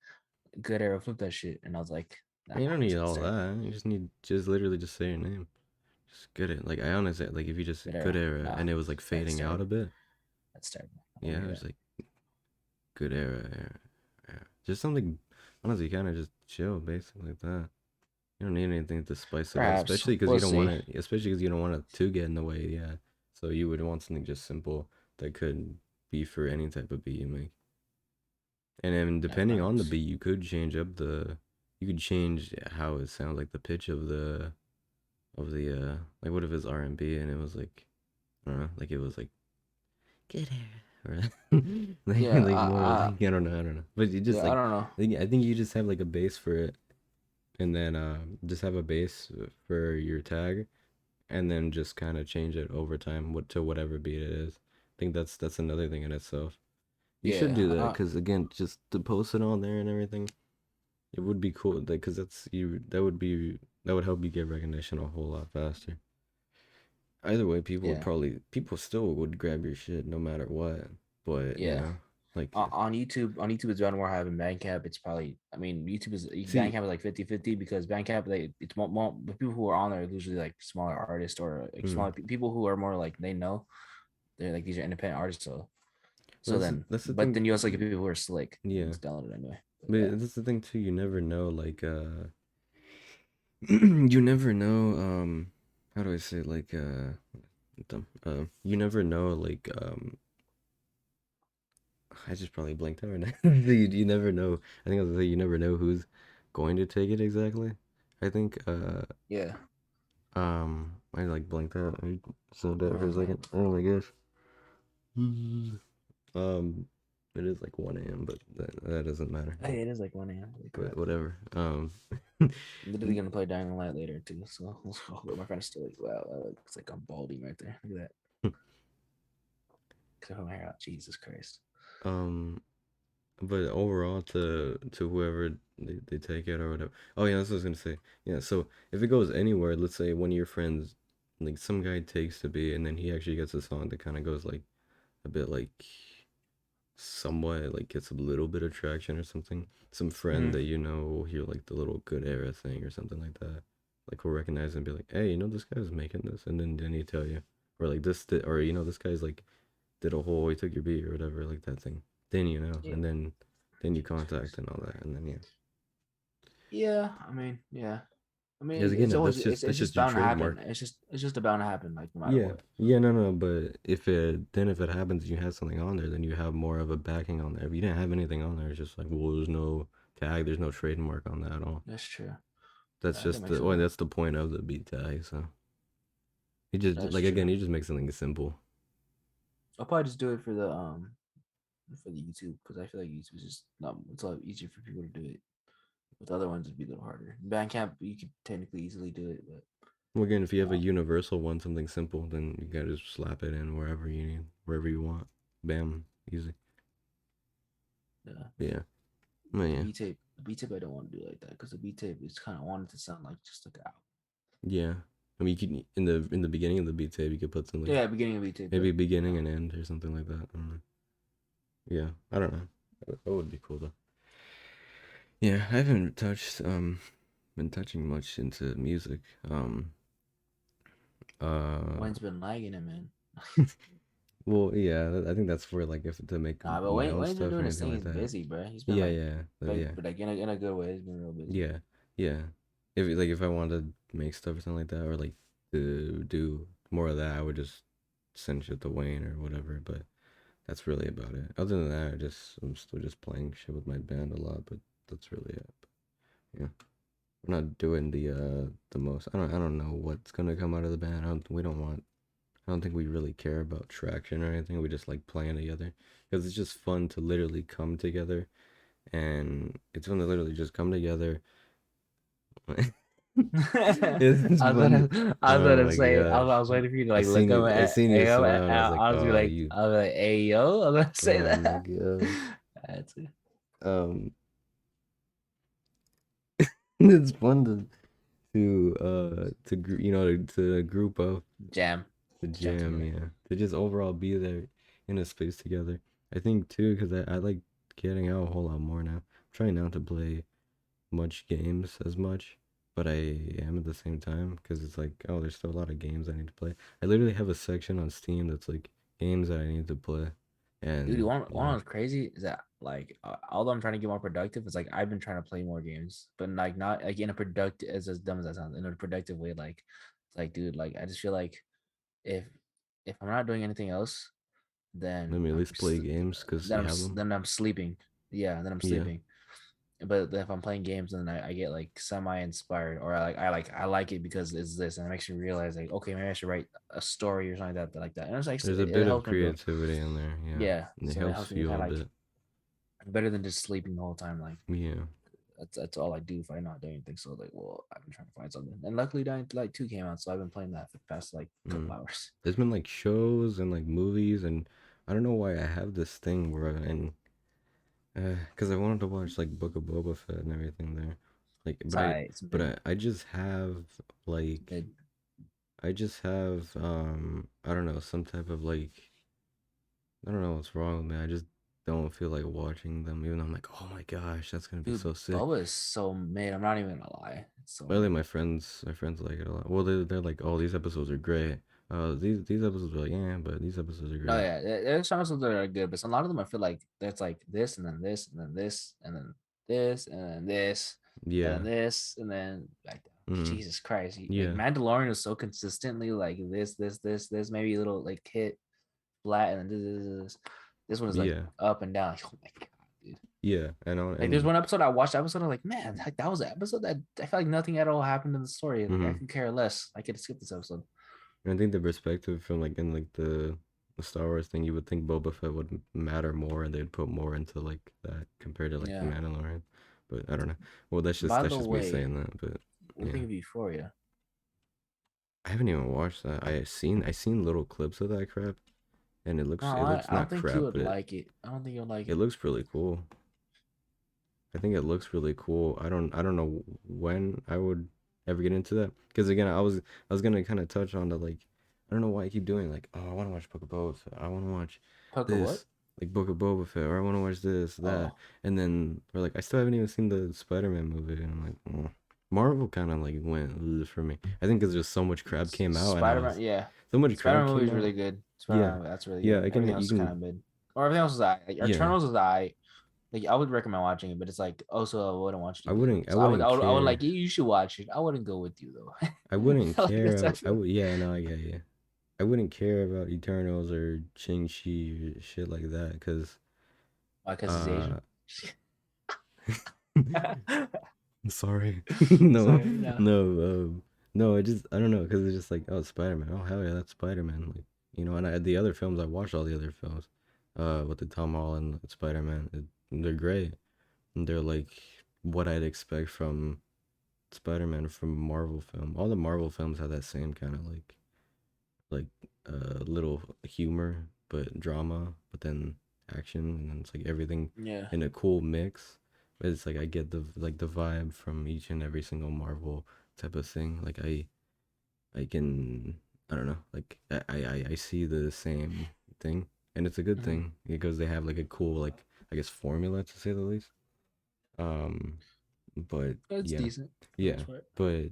good era, flip that shit, and I was like, nah, You don't need it's all terrible. that. You just need just literally just say your name. Just good it. Like I honestly like if you just Good good era. era Nah, and it was like that's fading out a terrible. bit. That's terrible. I don't Yeah, do it was that. like good era. Just something honestly kind of just chill, basically like that. You don't need anything to spice it up, Perhaps especially because we'll you don't want see. it. Especially because you don't want it to get in the way. Yeah. So you would want something just simple that could be for any type of beat you make. And then Yeah, depending on the facts. beat, you could change up the. You could change how it sounds, like the pitch of the like what if it's R&B and it was like I don't know, like it was like good era, or Yeah, like more like I don't know, but you just yeah, I like don't know. I think you just have like a base for it, and then just have a base for your tag, and then just kind of change it over time to whatever beat it is. I think that's another thing in itself. You should Yeah, do that because again, just to post it on there and everything, it would be cool. Like, because that's you. That would help you get recognition a whole lot faster. Either way, yeah, people still would grab your shit no matter what. But yeah. like On YouTube it's more having Bandcamp. It's probably I mean YouTube is see, Bandcamp is like 50-50 because Bandcamp it's more the people who are on there are usually like smaller artists or like mm, smaller people who are more like they know they're like these are independent artists. So then that's the but thing. then you also get people who are slick and Yeah, just download it anyway. But that's the thing too. You never know. Like, you never know. How do I say it? Like, dumb. You never know. Like, I just probably blanked out right now. You never know. I think I was gonna say you never know who's going to take it exactly. I think. Yeah. I like blanked out. I zoned out for a Oh man. second. Oh my gosh. Um, it is like 1 a.m., but that doesn't matter. Hey, it is like 1 a.m. Holy But crap. whatever. I'm literally gonna play Dying Light later too. So my friend's still like, wow, it's like I'm balding right there. Look at that. Cut my hair out. Jesus Christ. um, but overall, to whoever they take it or whatever. Oh yeah, that's what I was gonna say. Yeah, so if it goes anywhere, let's say one of your friends, like some guy takes the beat, and then he actually gets a song that kind of goes like a bit like somewhat like gets a little bit of traction or something. Some friend Mm-hmm. that you know will hear like the little good era thing or something like that. Like will recognize and be like, hey, this guy's making this, and then he tell you, or like or this guy's like did a whole he took your beat or whatever like that thing. Then Yeah. and then you contact and all that, and then yeah. Yeah. I mean, yeah. I Because mean, again, it's always that's it's just just your bound to happen. trademark. It's just bound to happen, like no matter Yeah, what. yeah, no, but if it happens, you have something on there, then you have more of a backing on there. If you didn't have anything on there, it's just like, well, there's no tag, there's no trademark on that at all. That's true. That's That just makes sense. that's the point of the beat tag. So he just That's like true. again, he just makes something simple. I'll probably just do it for the YouTube because I feel like YouTube is just not. It's a lot easier for people to do it. With other ones, it'd be a little harder. Bandcamp, you could technically easily do it, but Well, again, if you have a um, universal one, something simple, then you gotta just slap it in wherever you need, wherever you want. Bam, easy. yeah. But yeah, but But yeah, the B tape, I don't want to do like that because the B tape is kind of wanted to sound like just like a yeah. I mean, you could in the beginning of the beat tape, you could put something yeah beginning of B tape, maybe but beginning and end or something like that. I don't know. Yeah, I don't know. That would be cool though. Yeah, I haven't been touching much into music. Uh, Wayne's been lagging it, man. well, yeah, I think that's for like if to make Nah, but my own Wayne's been stuff or doing his anything thing. like He's that. busy, bro. He's been Yeah, yeah, yeah, but like in a good way. He's been real busy. yeah, yeah. If I wanted to make stuff or something like that, or like to do more of that, I would just send shit to Wayne or whatever. But that's really about it. Other than that, I'm still just playing shit with my band a lot, but that's really it. But, yeah. We're not doing the most. I don't know what's gonna come out of the band. We don't want. I don't think we really care about traction or anything. We just like playing together because it's just fun to literally come together, and it's fun to literally just come together. It's fun. I was Oh gonna my say, gosh! I was waiting for you to I like look seen up you. I at seen you smile, and I was like, I was oh like, you. hey yo, I'm gonna say Oh my that. gosh. That's it. Um, it's fun to group up Jam, the jam jam, together. yeah. To just overall be there in a space together. I think too, because I like getting out a whole lot more now. I'm trying not to play much games as much, but I am at the same time because it's like, oh, there's still a lot of games I need to play. I literally have a section on Steam that's like games that I need to play. Dude, And one yeah, was crazy is that like although I'm trying to get more productive, it's like I've been trying to play more games, but like not like in a productive as dumb as that sounds, in a productive way. Like it's like, dude, like I just feel like if if I'm not doing anything else, let then me at least play games because you have them. then I'm sleeping. Yeah, then I'm Yeah, sleeping. But if I'm playing games, then I get like semi-inspired, or I like it because it's this, and it makes me realize like, okay, maybe I should write a story or something like that. And it's like there's a it bit of helps me grow. creativity in there, yeah. Yeah, And it so it helps helps me fuel kind a of like bit. better than just sleeping the whole time. Like Yeah. that's all I do if I'm not doing anything. So like, well, I've been trying to find something, and luckily, Dying Light 2 came out, so I've been playing that for the past like couple Mm. hours. There's been like shows and like movies, and I don't know why I have this thing where and because I wanted to watch like Book of Boba Fett and everything there, like It's alright. It's but mid. I just have It's like mid. I just have I don't know, some type of like I don't know what's wrong with me. I just don't feel like watching them, even though I'm like, oh my gosh, that's gonna be Dude, so sick. Boba is so mid. I'm not even gonna lie. It's so Really, mid. my friends like it a lot. Well, they're like, oh, these episodes are great. These episodes are like, yeah, but these episodes are No, great. yeah, there's some episodes that are good, but a lot of them I feel like there's like this and then this and then this and then this, and then this, and then Yeah. this, and then like Mm. Jesus Christ, like Yeah. Mandalorian is so consistently like this, maybe a little like hit flat, and then this one is like Yeah. up and down. Oh my god, dude. Yeah. I know. Like there's And one episode I watched. Episode I'm like, man, like that was an episode that I felt like nothing at all happened in the story. Like I mhm. could care less. I could skip this episode. I think the perspective from like in like the Star Wars thing, you would think Boba Fett would matter more, and they'd put more into like that compared to like the Yeah. Mandalorian. But I don't know. Well, By that's the just me way, saying that. But what do you yeah, think of Euphoria? I haven't even watched that. I seen little clips of that crap, and No, it I looks don't not think you crap, would but like it. I don't think you'll like it it. looks really cool. I think it looks really cool. I don't know when I would ever get into that because again I was gonna kind of touch on the like I don't know why I keep doing like oh I want to watch Book of Boba Fett. I want to watch Puck of what? this like Book of Boba Fett or I want to watch this that Oh, and then we're like I still haven't even seen the Spider-Man movie and I'm like Marvel kind of like went ugh for me. I think because just so much crap came out and I Spider Man. was Yeah, so much Spider crap Man movie came is really out. good. Spider Yeah, Man, that's really yeah, good. I can Everything you else is kind can of mid, or everything else is I. Like, yeah. Eternals is I. Like I would recommend watching it, but it's like also I wouldn't want you to go. I So wouldn't I would like care. you should watch it. I wouldn't go with you I though. wouldn't Like that's care. I actually would yeah no I get you. I wouldn't care about Eternals or Shang-Chi or shit like that because why? Because he's uh Asian. sorry. No, Sorry, no. no, no, I just I don't know because it's just like oh Spider-Man. Oh hell yeah, that's Spider-Man. Like you know, and the other films I watched all the other films with the Tom Holland Spider-Man. They're great. And they're like what I'd expect from Spider-Man from a Marvel film. All the Marvel films have that same kind of like little humor but drama but then action and then it's like everything Yeah. in a cool mix but it's like I get the vibe from each and every single Marvel type of thing like I can I don't know like I see the same thing and it's a good Mm-hmm. thing because they have like a cool like I guess formula to say the least um but It's yeah decent for the yeah most part. but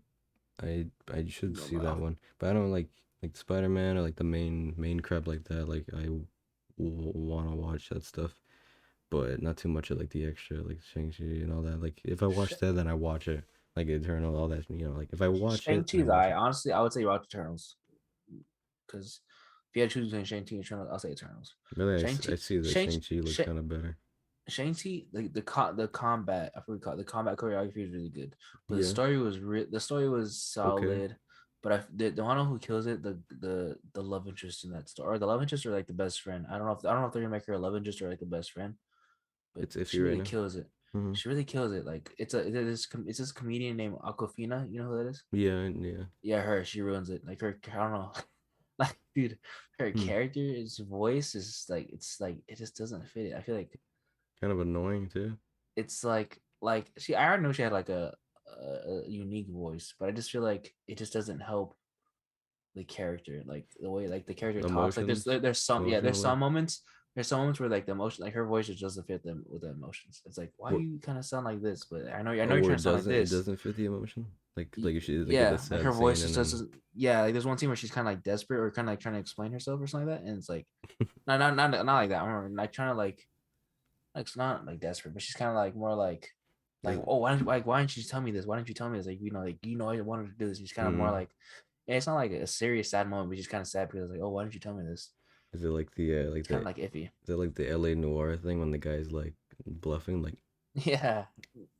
I should No, see that one, but I don't like Spider Man or like the main crap like that. Like I want to watch that stuff, but not too much of like the extra like Shang Chi and all that. Like if I watch that, then I watch it. Like Eternal, all that. You know, like if I watch it, then I Shang-Chi's watch I it. honestly I would say watch Eternals because if you had to choose between Shang-Chi and Eternals, I'll say Eternals. Really, I Shang-Chi, see that Shang, Shang Chi looks Shang, kind of better. Shang-Chi, the combat, I forgot the combat choreography is really good, but Yeah. the story was Okay. solid. But the one who kills it, the love interest in that story, or the love interest or like the best friend. I don't know if they're gonna make her a love interest or like the best friend, but It's iffy she right really now. kills it. Hmm. She really kills it. Like it's this comedian named Aquafina. You know who that is? Yeah. Yeah. Yeah, her. She ruins it. Like her, I don't know. Like, dude, her Hmm. character, his voice is like it's like it just doesn't fit it. I feel like Kind of annoying too. it's like she. I already know she had like a unique voice, but I just feel like it just doesn't help the character, like the way like the character talks. Like Emotions, there's some yeah emotionally. there's some moments where like the emotion like her voice just doesn't fit them with the emotions. It's like why What? you kind of sound like this, but I know Oh, you're where trying to sound like it this. doesn't fit the emotion. Like if she like at a Yeah, like her sad voice scene just and then doesn't. Yeah, like there's one scene where she's kind of like desperate or kind of like trying to explain herself or something like that, and it's like, no, not like that. I'm like trying to like it's not like desperate, but she's kind of like more like does oh why didn't you tell me this? Why didn't you tell me this? Like you know I wanted to do this. She's kind of more mm, like yeah, it's not like a serious sad moment, but she's kind of sad because like oh why didn't you tell me this? is it like It's kind of like iffy. is it like the LA noir thing when the guy's like bluffing like Yeah,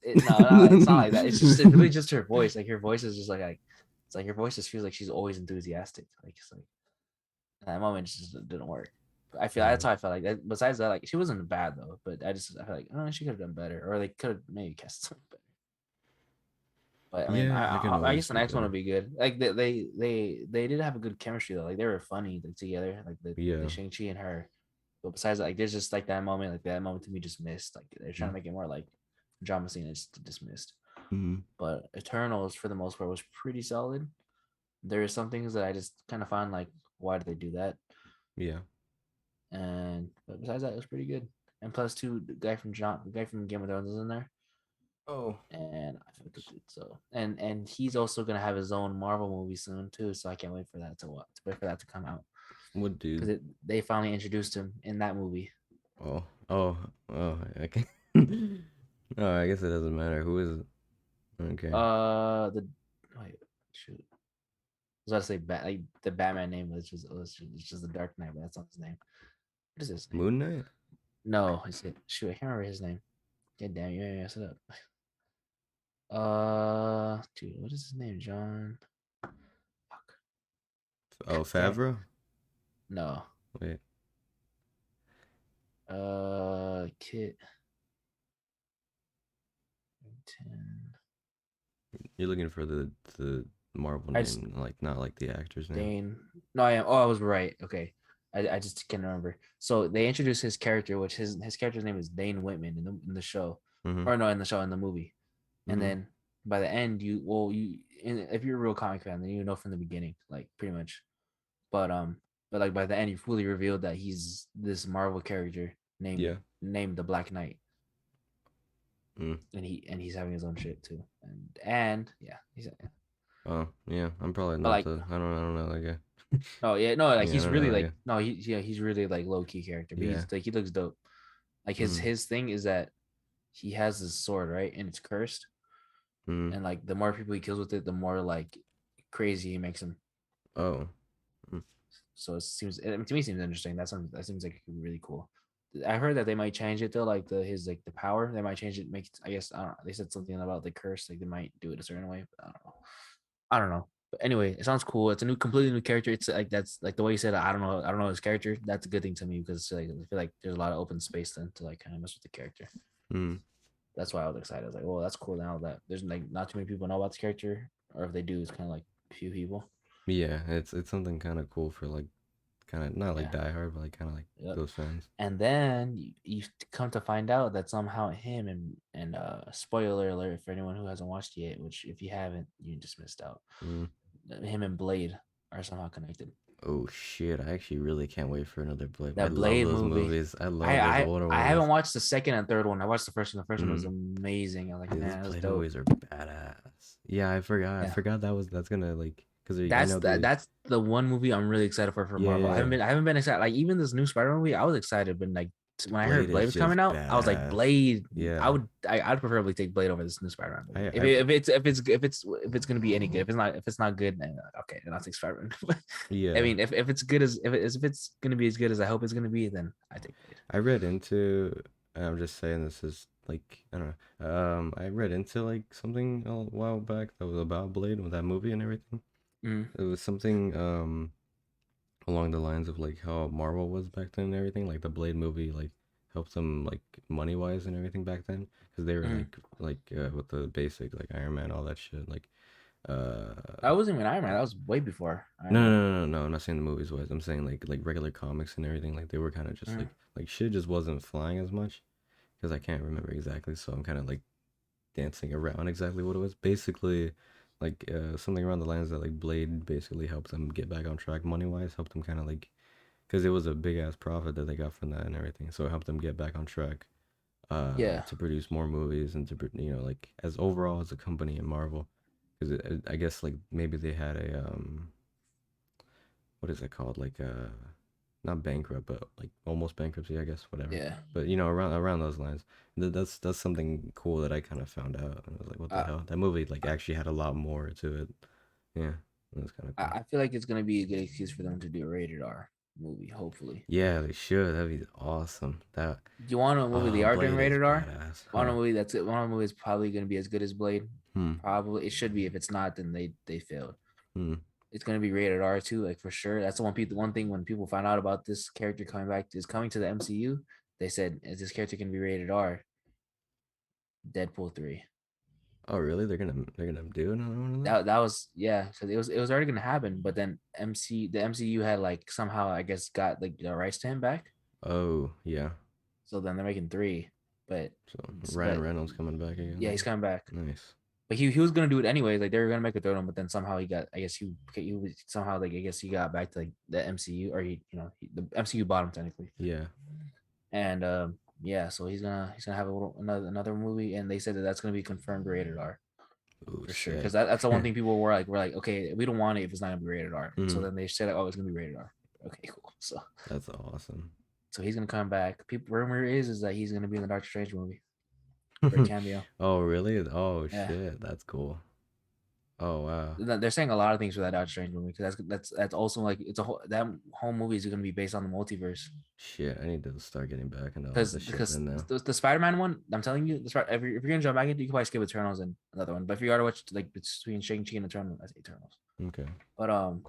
no, it's not like that. It's really just her voice. Like her voice is just like it's like her voice just feels like she's always enthusiastic. Like it's like that moment just didn't work. But I feel that's mm, how I felt like that. Besides that, like she wasn't bad though, but I feel like oh she could have done better, or they could have maybe cast something better. But I mean, yeah, I can I always guess the do next one better. would be good. Like they did have a good chemistry though. Like they were funny like, together, like the Yeah. Shang Chi and her. But besides that, like there's just like that moment to me just missed. Like they're trying Mm, to make it more like drama scene. It's just dismissed. mm, But Eternals for the most part was pretty solid. There are some things that I just kind of find like why did they do that? yeah. And but besides that, it was pretty good. And plus two, the guy from Game of Thrones is in there, Oh, and I feel good. So and he's also gonna have his own Marvel movie soon too. So I can't wait for that to what to wait for that to come out what dude? because they finally introduced him in that movie. Oh, oh, oh, I can. Oh, guess it doesn't matter. Who is it? Okay. The wait, shoot. I was about to say like the Batman name it's just the Dark Knight, but that's not his name. What is his name? Moon Knight? No, is it? Shoot, I can't remember his name. God damn, you made me mess it up. Dude, what is his name? John. Fuck. Oh, Damn it. Favreau? No. Wait. Kit. You're looking for the Marvel I just name, like not like the actor's name. Dane. No, I am. Oh, I was right. Okay. I just can't remember. So they introduced his character, which his character's name is Dane Whitman in the show, Mm-hmm. or no, in the show in the movie. And Mm-hmm. then by the end, if you're a real comic fan, then you know from the beginning, like pretty much. But like by the end, you fully revealed that he's this Marvel character Yeah. named the Black Knight, Mm. and he's having his own shit too, and yeah, he's Oh, yeah. I'm probably but not like the. I don't know that guy. oh yeah no like Yeah, I he's don't know really that like guy. no he's really like low key character, but Yeah. he's like he looks dope. Like Mm. his thing is that he has this sword right, and it's cursed, Mm. and like the more people he kills with it, the more like crazy he makes him. Oh. Mm. So to me it seems interesting. That seems like it could be really cool. I heard that they might change it though, like the power. They might change it. Make it, I guess I don't know. They said something about the curse, like they might do it a certain way. But I don't know. I don't know. But anyway, it sounds cool. It's a completely new character. It's like that's like the way you said. I don't know his character. That's a good thing to me because like, I feel like there's a lot of open space then to like kind of mess with the character. Mm. That's why I was excited. I was like, well, that's cool now that there's like not too many people know about this character, or if they do, it's kind of like a few people. Yeah. It's something kind of cool for like kind of not like Yeah. Die Hard, but like kind of like Yep. those fans. And then you come to find out that somehow him and spoiler alert for anyone who hasn't watched yet, which if you haven't, you just missed out. Mm. Him and Blade are somehow connected. Oh shit! I actually really can't wait for another Blade. I That love Blade those movie. movies. I I love those I older I ones. haven't watched the second and third one. I watched the first one. The first one was Mm. amazing. I was like, Yeah, those man, that was Blade dope. movies are badass. Yeah, I forgot. I Yeah. forgot that's gonna like because I know the That's the one movie I'm really excited for yeah, Marvel. yeah, yeah. I haven't been excited like even this new Spider movie. I was excited, but like when I heard Blade Blade is was just coming out, I was like badass. Blade. Yeah, I'd preferably take Blade over this new Spider-Man movie. I If it's gonna be any good, if it's not good, then okay, then I'll take Spider-Man. I yeah. mean, if it's good as if it's gonna be as good as I hope it's gonna be, then I take Blade. I read into. I'm just saying this is like I don't know. I read into like something a while back that was about Blade with that movie and everything. Mm, It was something along the lines of like how Marvel was back then and everything. Like the Blade movie like helped them like money wise and everything back then because they were mm. with the basic like Iron Man all that shit like uh That wasn't even Iron Man. That was way before no Iron no Man. no no no I'm not saying the movies wise. I'm saying like regular comics and everything like they were kind of just Mm, like shit just wasn't flying as much because I can't remember exactly, so I'm kind of like dancing around exactly what it was. Basically, like something around the lines that like Blade basically helped them get back on track money wise, helped them kind of like because it was a big ass profit that they got from that and everything, so it helped them get back on track yeah, to produce more movies and to like as overall as a company in Marvel, because I guess like maybe they had a what is it called like not bankrupt but like almost bankruptcy I guess whatever, yeah. but around those lines. That's something cool that I kind of found out and I was like what the Uh, hell, that movie like actually had a lot more to it. Yeah, it was kind of cool. I feel like it's gonna be a good excuse for them to do a rated R movie. Hopefully, Yeah, they should. That'd be awesome. That do you want a movie they are doing Blade is rated R? badass, Want a huh? movie that's it? Want a movie that's probably gonna be as good as Blade? Hmm. Probably it should be. If it's not, then they failed. Hmm. It's gonna be rated R too, like for sure. That's the one thing when people find out about this character coming to the MCU, they said, "Is this character gonna be rated R?" Deadpool 3. Oh, really? They're gonna do another one of them? That was yeah, because it was already gonna happen, but then the MCU had like somehow I guess got like the rights to him back, Oh, yeah. so then they're making three, but So Ryan but Reynolds coming back yeah, he's again. coming back. Nice. But he was gonna do it anyway. Like they were gonna make a third one, but then somehow he got. I guess he was somehow like I guess he got back to like the MCU or the MCU bought him technically, Yeah. and yeah, so he's gonna have another movie, and they said that that's gonna be confirmed rated R Ooh, for sure because sick. that's the one thing people were like okay we don't want it if it's not gonna be rated R. So Hmm. then they said oh it's gonna be rated R. Okay, cool. That's awesome. So he's gonna come back. People rumor is that he's gonna be in the Doctor Strange movie. for a cameo. Oh, really? Oh, Yeah, shit. That's cool. Oh, wow. they're saying a lot of things for that Doctor Strange movie because that's also like it's a whole that whole movie is gonna be based on the multiverse. Shit, I need to start getting back into all Because this shit then now. the Spider-Man one, I'm telling you, if you're gonna jump back into, you can probably skip Eternals and another one. But if you gotta watch like between Shang-Chi and Eternals, I say Eternals. Okay. But Oh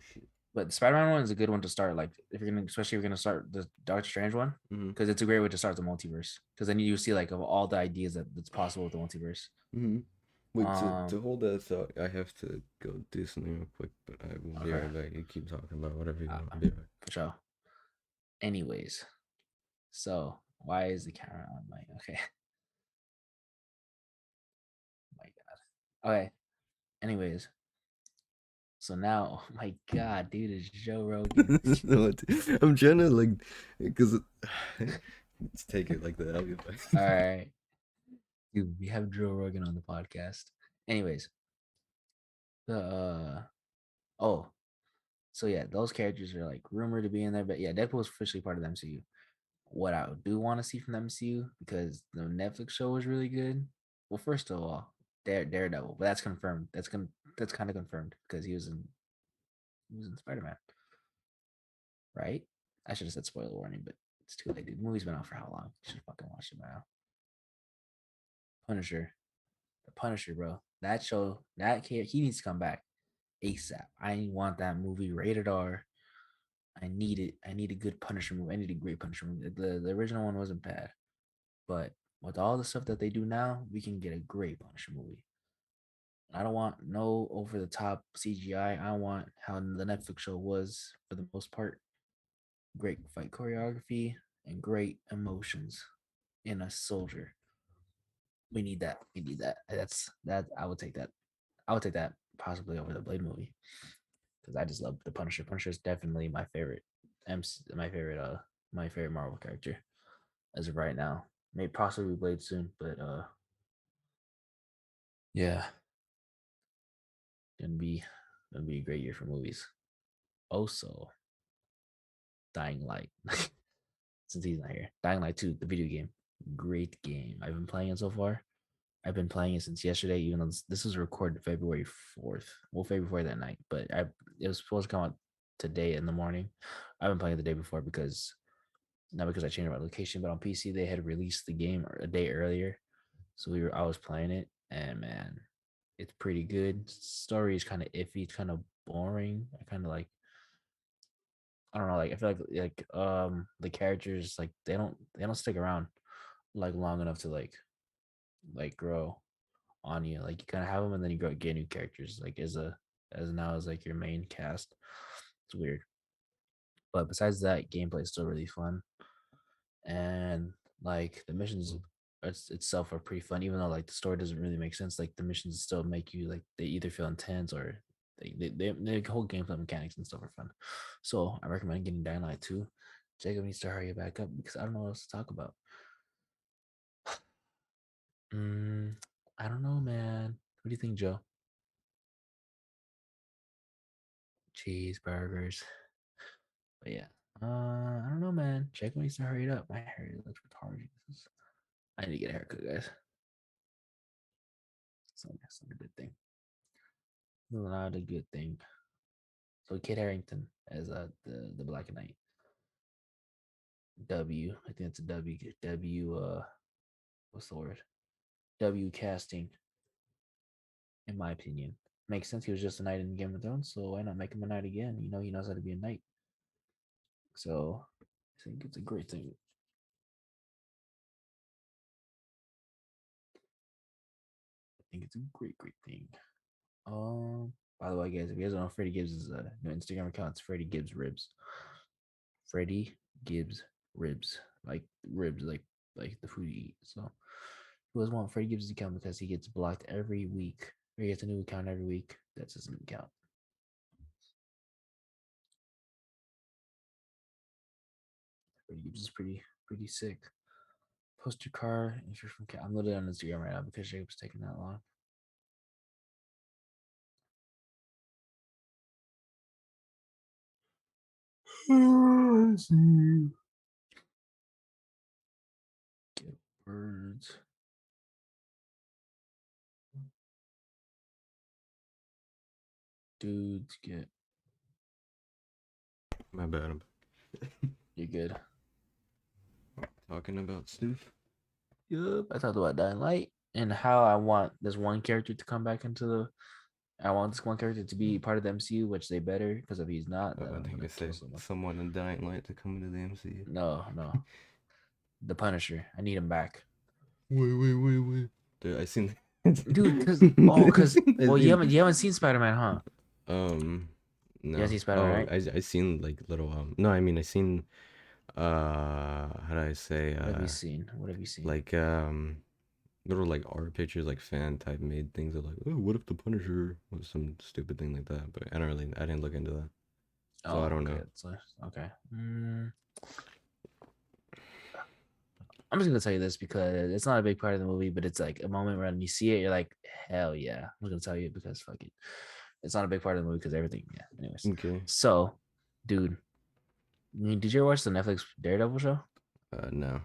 shit. but the Spider-Man one is a good one to start. Like if you're gonna, especially if you're gonna start the Doctor Strange one, Mm-hmm. because it's a great way to start the multiverse. Because then you see like of all the ideas that's possible with the multiverse. Mm-hmm. Wait, to Um, hold that thought, I have to go do something real quick, but I will be okay, right back. You keep talking about whatever you want. I'll be right for sure. Anyways, so why is the camera on my okay? My God. Okay. Anyways, so now, oh my God, dude, it's Joe Rogan. No, I'm trying to like, because let's take it like that. I'll be back. All right, dude, we have Joe Rogan on the podcast. Anyways, the oh, so yeah, those characters are like rumored to be in there, but yeah, Deadpool is officially part of the MCU. What I do want to see from the MCU because the Netflix show was really good. Well, first of all, Daredevil, but that's confirmed. That's kind of confirmed because he was in Spider Man, right? I should have said spoiler warning, but it's too late, dude. The movie's been out for how long? You should fucking watch it now. Punisher, the Punisher, bro. That show, that kid, he needs to come back ASAP. I want that movie rated R. I need it. I need a good Punisher movie. I need a great Punisher movie. The original one wasn't bad, but with all the stuff that they do now, we can get a great Punisher movie. I don't want no over the top CGI. I want how the Netflix show was for the most part. Great fight choreography and great emotions in a soldier. We need that. We need that. That's that. I would take that. I would take that possibly over the Blade movie because I just love the Punisher. Punisher is definitely my favorite. My favorite Marvel character as of right now. May possibly Blade soon, but yeah, gonna be gonna be a great year for movies. Also, Dying Light. Since he's not here, Dying Light 2, the video game, great game. I've been playing it so far. I've been playing it since yesterday, even though this was recorded February 4th. Well, February 4th that night, but it was supposed to come out today in the morning. I've been playing it the day before because not because I changed my location, but on PC they had released the game a day earlier. So I was playing it, and man, it's pretty good. Story is kind of iffy, it's kind of boring. I kind of like I don't know, like I feel like the characters like they don't stick around like long enough to like grow on you. Like you kind of have them and then you get new characters like as now as like your main cast. It's weird. But besides that, gameplay is still really fun. And like the missions itself are pretty fun, even though like the story doesn't really make sense. Like the missions still make you like they either feel intense or the whole gameplay mechanics and stuff are fun. So I recommend getting Dying Light 2. Jacob needs to hurry it back up because I don't know what else to talk about. Mm, I don't know, man. What do you think, Joe? Cheeseburgers. But yeah. I don't know, man. Jacob needs to hurry it up. My hair looks retarded. I need to get a haircut, guys. So that's not a good thing. Not a good thing. So Kit Harrington as the Black Knight. W. I think it's a W. W. What's the word? W casting, in my opinion. Makes sense. He was just a knight in Game of Thrones, so why not make him a knight again? You know, he knows how to be a knight. So I think it's a great thing. I think it's a great, great thing. By the way, guys, if you guys don't know, Freddie Gibbs is a new Instagram account. It's Freddie Gibbs Ribs. Freddie Gibbs Ribs, like ribs, like the food you eat. So who does want Freddie Gibbs' account because he gets blocked every week. Or he gets a new account every week. That's his new account. Freddie Gibbs is pretty sick. Post your car if you're from. I'm literally on Instagram right now because Jacob's taking that long. Let's see. Get birds. dudes get. My bad. You're good. Talking about stuff. Yup. I talked about Dying Light and how I want this one character to come back into the. I want this one character to be part of the MCU, which they better, because if he's not, then I I'm think gonna I kill said someone. someone in Dying Light to come into the MCU. No. The Punisher. I need him back. Wait. Dude, I seen. Dude, because I you haven't seen Spider-Man, huh? You haven't No. seen Spider-Man, Oh, right? I seen like little no, I mean I seen how do I say What have you seen? What have you seen? like little like art pictures, like fan type made things of like, oh, what if the Punisher was some stupid thing like that? But I didn't look into that, so I Oh, don't okay. know. So, okay. I'm just gonna tell you this because it's not a big part of the movie, but it's like a moment when you see it, you're like, hell yeah. I'm just gonna tell you because fuck it. It's not a big part of the movie because everything. Yeah. Anyways, Okay. so, dude, did you ever watch the Netflix Daredevil show? No.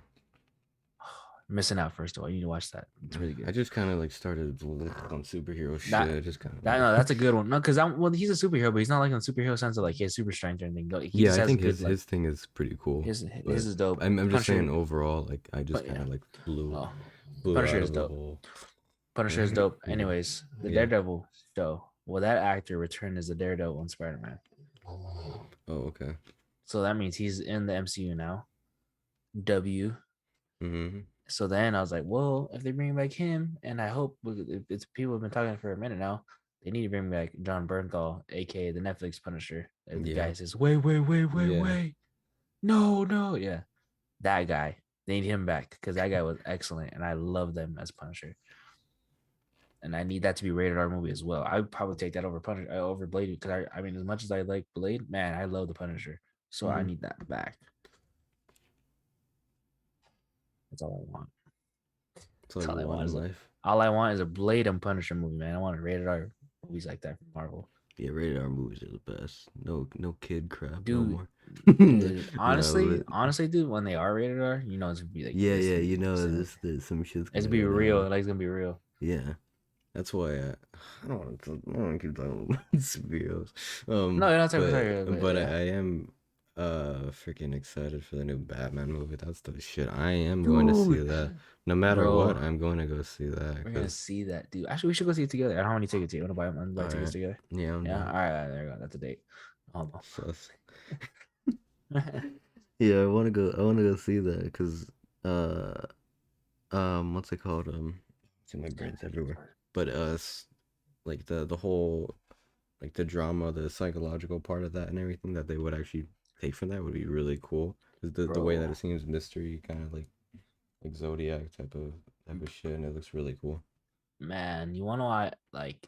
You're missing out. First of all, you need to watch that. It's really I good. just kind of like started on superhero That shit. Just kind of that like, no, that's a good one. No, because he's a superhero, but he's not like in a superhero sense of like he has super strength or anything. No, he yeah, just I has think good like his thing is pretty cool. his But is dope. I'm just saying Punisher, overall, like I just but kind yeah, of like oh, blew Punisher out is of the dope. whole. Punisher is dope. Yeah. Anyways, the Yeah. Daredevil show. Well, that actor returned as the Daredevil on Spider-Man. Oh, okay. So that means he's in the MCU now. W. Mm-hmm. So then I was like, well, if they bring back him, and I hope it's people have been talking for a minute now, they need to bring back John Bernthal, aka the Netflix Punisher. The Yeah. guy says, wait, Yeah. no, yeah, that guy. They need him back because that guy was excellent, and I love them as Punisher. And I need that to be rated R movie as well. I would probably take that over Punisher over Blade because I mean, as much as I like Blade, man, I love the Punisher, so I Mm-hmm. need that back. That's all I want. That's all That's all you I want want in is life. all I want is a Blade and Punisher movie, man. I want a rated R movies like that from Marvel. Yeah, rated R movies are the best. No kid crap no Dude, more. No, honestly, dude, when they are rated R, it's gonna be like yeah, this. you know It's this some shit's gonna gonna be go real. down. Like it's gonna be real. Yeah, that's why I don't want to keep talking about superheroes. No, you're not talking sorry, but But yeah, I am freaking excited for the new Batman movie. That's the shit. I am going to see dude, that. No matter what, bro, I'm going to go see that. we're gonna Cause see that, dude. Actually, we should go see it together. I don't know how many tickets you want to buy. I'm gonna buy all tickets right, together. yeah, I'm Yeah, down. all right, there you go. That's a date. Sus. Yeah, I want to go. I want to go see that because uh what's it called? See, my brain's everywhere. But like the whole like the drama, the psychological part of that, and everything that they would actually take from that would be really cool. 'Cause the way that Bro, it seems mystery, kind of like Zodiac type of shit, and it looks really cool. man, you want to know what like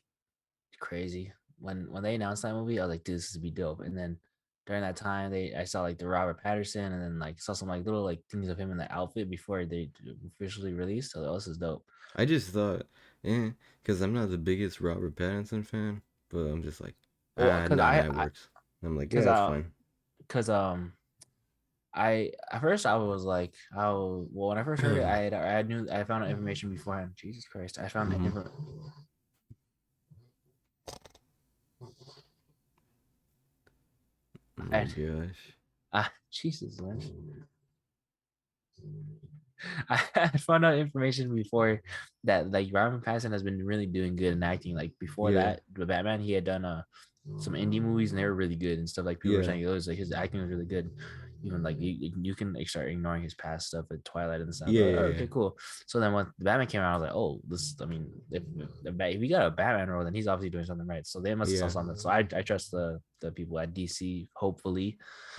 crazy when they announced that movie? I was like, dude, this would be dope. And then during that time, I saw like the Robert Patterson, and then like saw some like little like things of him in the outfit before they officially released. So this is dope. I just thought, because I'm not the biggest Robert Pattinson fan, but I'm just like, Well, cause nah, it works. I'm like, cause yeah, it's I, fine. cause I at first I was like, oh well, when I first heard it, I knew I found out information beforehand. Jesus Christ, I found Hmm. info. Oh my I, gosh. Jesus, man. I found out information before that like Robert Pattinson has been really doing good in acting. Like before Yeah, that, the Batman he had done some indie movies and they were really good and stuff. Like people were yeah, saying, oh, like his acting was really good. Even like you can like, start ignoring his past stuff at Twilight and stuff. yeah, Like, oh, yeah, yeah. okay, cool. So then when the Batman came out, I was like, oh, this. I mean, if we got a Batman role, then he's obviously doing something right. So they must have saw Yeah. something. So I trust the people at DC. Hopefully,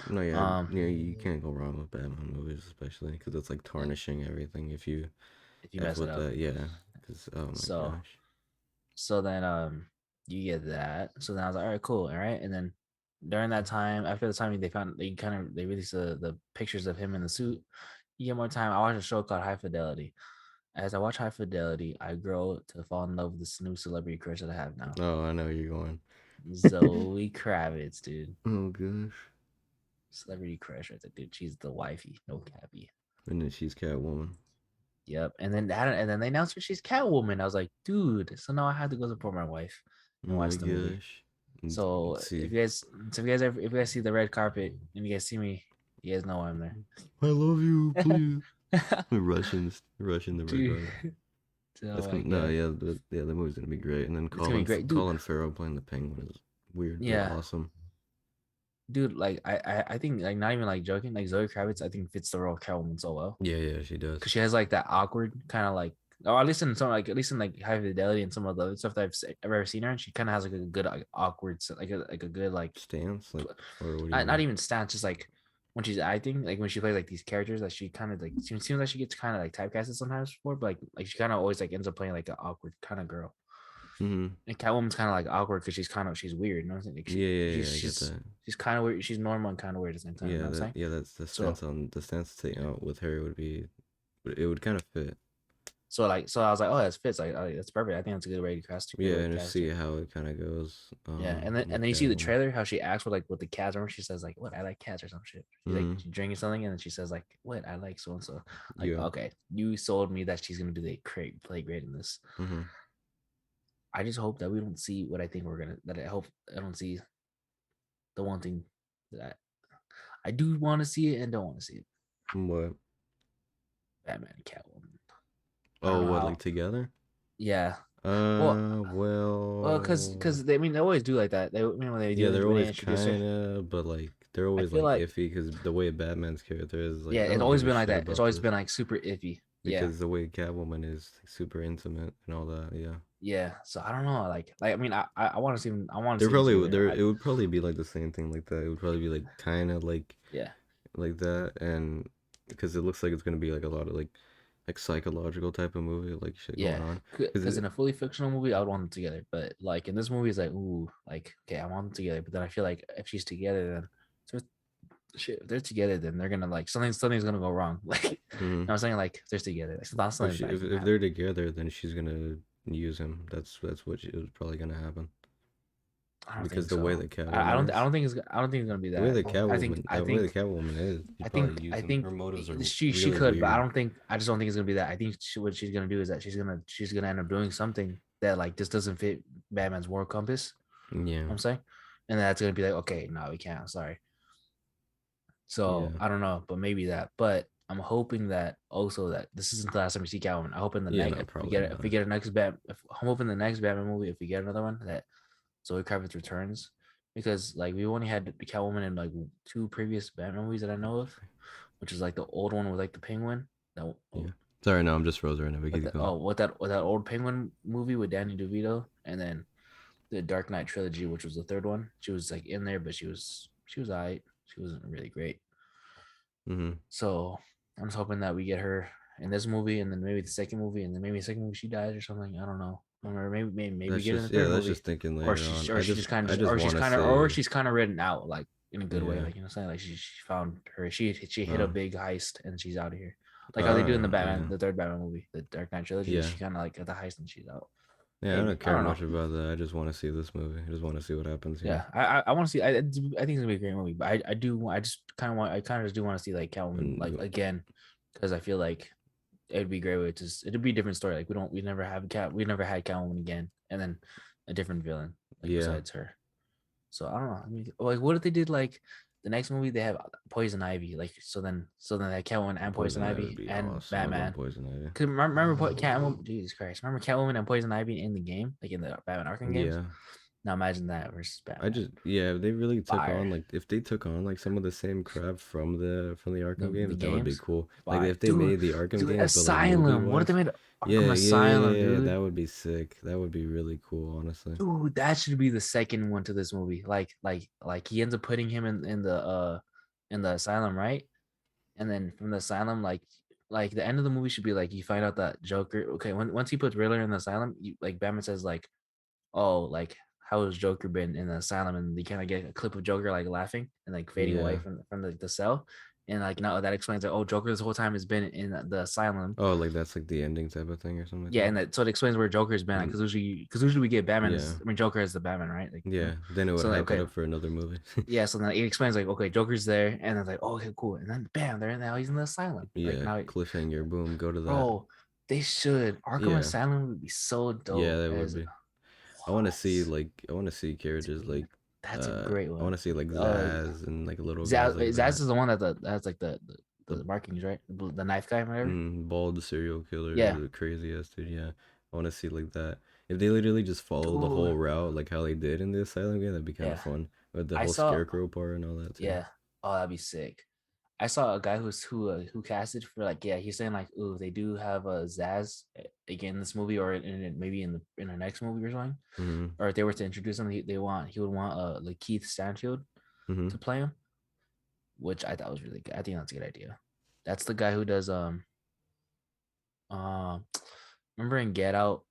No, yeah, um, yeah, you can't go wrong with Batman movies, especially because it's like tarnishing everything if you if you f mess it with up. that. Yeah, because oh my So gosh. So then you get that. So then I was like, all right, cool. All right. And then during that time, after the time they released the pictures of him in the suit, you get more time. I watched a show called High Fidelity. As I watch High Fidelity, I grow to fall in love with this new celebrity crush that I have now. Oh, I know you're going. Zoe Kravitz, dude. Oh gosh. Celebrity crush right there, dude. She's the wifey, no cappy. And then she's Catwoman. Yep. And then they announced her she's Catwoman. I was like, dude. So now I had to go support my wife Oh and my watch the movie. gosh. So See, if you guys see the red carpet and you guys see me, you guys know I'm I love you, there. please. Russian the red Dude, carpet. oh That's my gonna no, god, the movie's gonna be great. And then it's gonna be great, dude. Colin Farrell playing the Penguin is weird but Yeah, awesome. dude. Like I think like not even like joking. Like Zoe Kravitz, I think fits the role of Catwoman so well Yeah, she does. because she has like that awkward kind of like, or at least in some like at least in like High Fidelity and some of the other stuff that I've ever seen her, and she kind of has like a good like awkward like a good like Stance, like, or what do you not mean? even stance, just like when she's acting, like when she plays like these characters that she kind of like seems like she gets kind of like typecasted sometimes for, but like she kind of always like ends up playing like an awkward kind of girl. Mm-hmm. And Catwoman's kind of like awkward because she's weird. You know what I'm saying? Like Yeah, I get that. she's kind of weird. She's normal and kind of weird at the same time. You know what I'm saying? That's So the stance taking out with her would be, it would kind of fit. so I was like, oh, that fits. Like, oh, that's perfect. I think that's a good way to cast. Good Yeah, way to and just cast see her. how it kind of goes. Yeah, and With then you see the Catwoman. trailer, how she acts with the cats. Remember, she says like, "What I like cats" or some shit. She's like Mm-hmm. she's drinking something, and then she says like, "What I like so and so." Like, Yeah. okay, you sold me that she's gonna do the great, play great in this. Mm-hmm. I just hope that we don't see what I think we're gonna. That I hope I don't see the one thing that I do want to see it and don't want to see it. What? Batman and Catwoman. I don't Oh, know what, like how. together? Yeah. Well, Well, because they I mean they always do like that. They when they yeah, do they're when they always introduce her. kind of, but like they're I always feel like like iffy because the way Batman's character is, yeah, like, I it's don't always give a been like shit that. It's about always this been like super iffy. Yeah. because the way Catwoman is like, super intimate and all that. Yeah, Yeah, so I don't know. Like I mean, I want to see him. I want to see them together. there. It would probably be like the same thing like that. It would probably be like kind of Yeah, like that, and because it looks like it's gonna be like a lot of like psychological type of movie, like shit going yeah. on. Cause Because in a fully fictional movie, I would want them together. But like in this movie, it's like ooh, like okay, I want them together. But then I feel like if she's together, then so shit. If they're together, then they're gonna like something's gonna go wrong. Like you know mhm. what I'm saying, like if they're together, like something bad gonna If they're happen. together, then she's gonna use him. That's what is probably gonna happen I don't because think so. I I don't think it's gonna be that. The way the Catwoman is, she'd probably use I him. think Her motives are she really could, but weird. I just don't think it's gonna be that. I think what she's gonna do is that she's gonna end up doing something that like just doesn't fit Batman's moral compass. Yeah, I'm saying, and that's gonna be like, okay, no, we can't. I'm sorry. So yeah, I don't know, but maybe that. But I'm hoping that also that this isn't the last time we see Catwoman. I hope in the yeah. next No, if we probably get if we not. get a next Bat, if, I'm hoping the next Batman movie if we get another one that Zoe Kravitz returns because like we only had the Catwoman in like two previous Batman movies that I know of, which is like the old one with like the Penguin. That Yeah. Sorry, no, I'm just frozen right now. But with keep the, going. oh with that old Penguin movie with Danny DeVito, and then the Dark Knight trilogy, which was the third one. She was like in there, but she was alright. She wasn't really great. Mm-hmm. So I'm just hoping that we get her in this movie, and then maybe the second movie, and then maybe the second movie she dies or something. I don't know. Or maybe That's get in the just third that's movie, just thinking later on. I just or want to say, she's kind of written out like in a good way, yeah. like you know, saying like she found her, she hit a Oh, big heist and she's out of here, like how they do in yeah, the third Batman movie, the Dark Knight trilogy. yeah, She kind of like got the heist and she's out. yeah. I Maybe don't I care don't know. much about that. I just want to see this movie. I just want to see what happens here. Yeah, I want to see. I think it's gonna be a great movie, but I do. I just kind of want. I kind of just do want to see like Catwoman like And again, because I feel like it'd be great. It'd be a different story. Like we never had Catwoman again, and then a different villain like yeah, besides her. So I don't know. I mean, like what if they did like the next movie they have Poison Ivy, like so then they had Catwoman and Poison Poison Ivy would Ivy be and awesome. I love Batman. Poison Ivy. Cause remember Catwoman? Jesus Christ! Remember Catwoman and Poison Ivy in the game, like in the Batman Arkham games. Yeah. Now imagine that versus I Batman. just if they really took Fire. on like if they took on like some of the same crap from the Arkham The games, that would be games. cool. Like Fire. if they made the Arkham Dude, games, but like movie Asylum. What if they wise, made Arkham Asylum, dude? that would be sick. That would be really cool, honestly. Dude, that should be the second one to this movie. Like he ends up putting him in the asylum, right? And then from the asylum, like the end of the movie should be like you find out that Joker. Okay, once he puts Riddler in the asylum, like Batman says like, oh, like how has Joker been in the asylum? And they kind of get a clip of Joker like laughing and like fading away Yeah. from the cell. And like now that explains that oh Joker this whole time has been in the asylum. Oh, like that's like the ending type of thing or something like Yeah, that. and that so it explains where Joker's been And because usually we get Batman yeah, as I mean Joker as the Batman, right? Like yeah. Then it would so like hype it okay, up for another movie. yeah, so then it explains like okay, Joker's there, and then like oh okay, cool, and then bam, there now he's in the asylum. Like Yeah, now, cliffhanger. Boom, go to that. bro, they should Arkham Yeah, Asylum would be so yeah, dope that would as be. I want to see characters like That's a great I one. want to see like Uh, Zaz and like little guys Zaz, like Zaz that. is the one that has like The the markings, right? The knife guy, whatever. bald serial killer, Yeah, the crazy ass dude. Yeah, I want to see like that. If they literally just follow the dude. whole route like how they did in the asylum game, that'd be kind of Yeah, fun with the I whole saw. scarecrow part and all that too. Yeah. Oh, that'd be sick. I saw a guy who casted for like, yeah, he's saying like, ooh, they do have a Zaz again in this movie or maybe in the next movie or something, Mhm. or if they were to introduce him, he would want like Keith Stanfield Mhm. to play him, which I thought was really good. I think that's a good idea. That's the guy who does um remember in Get Out?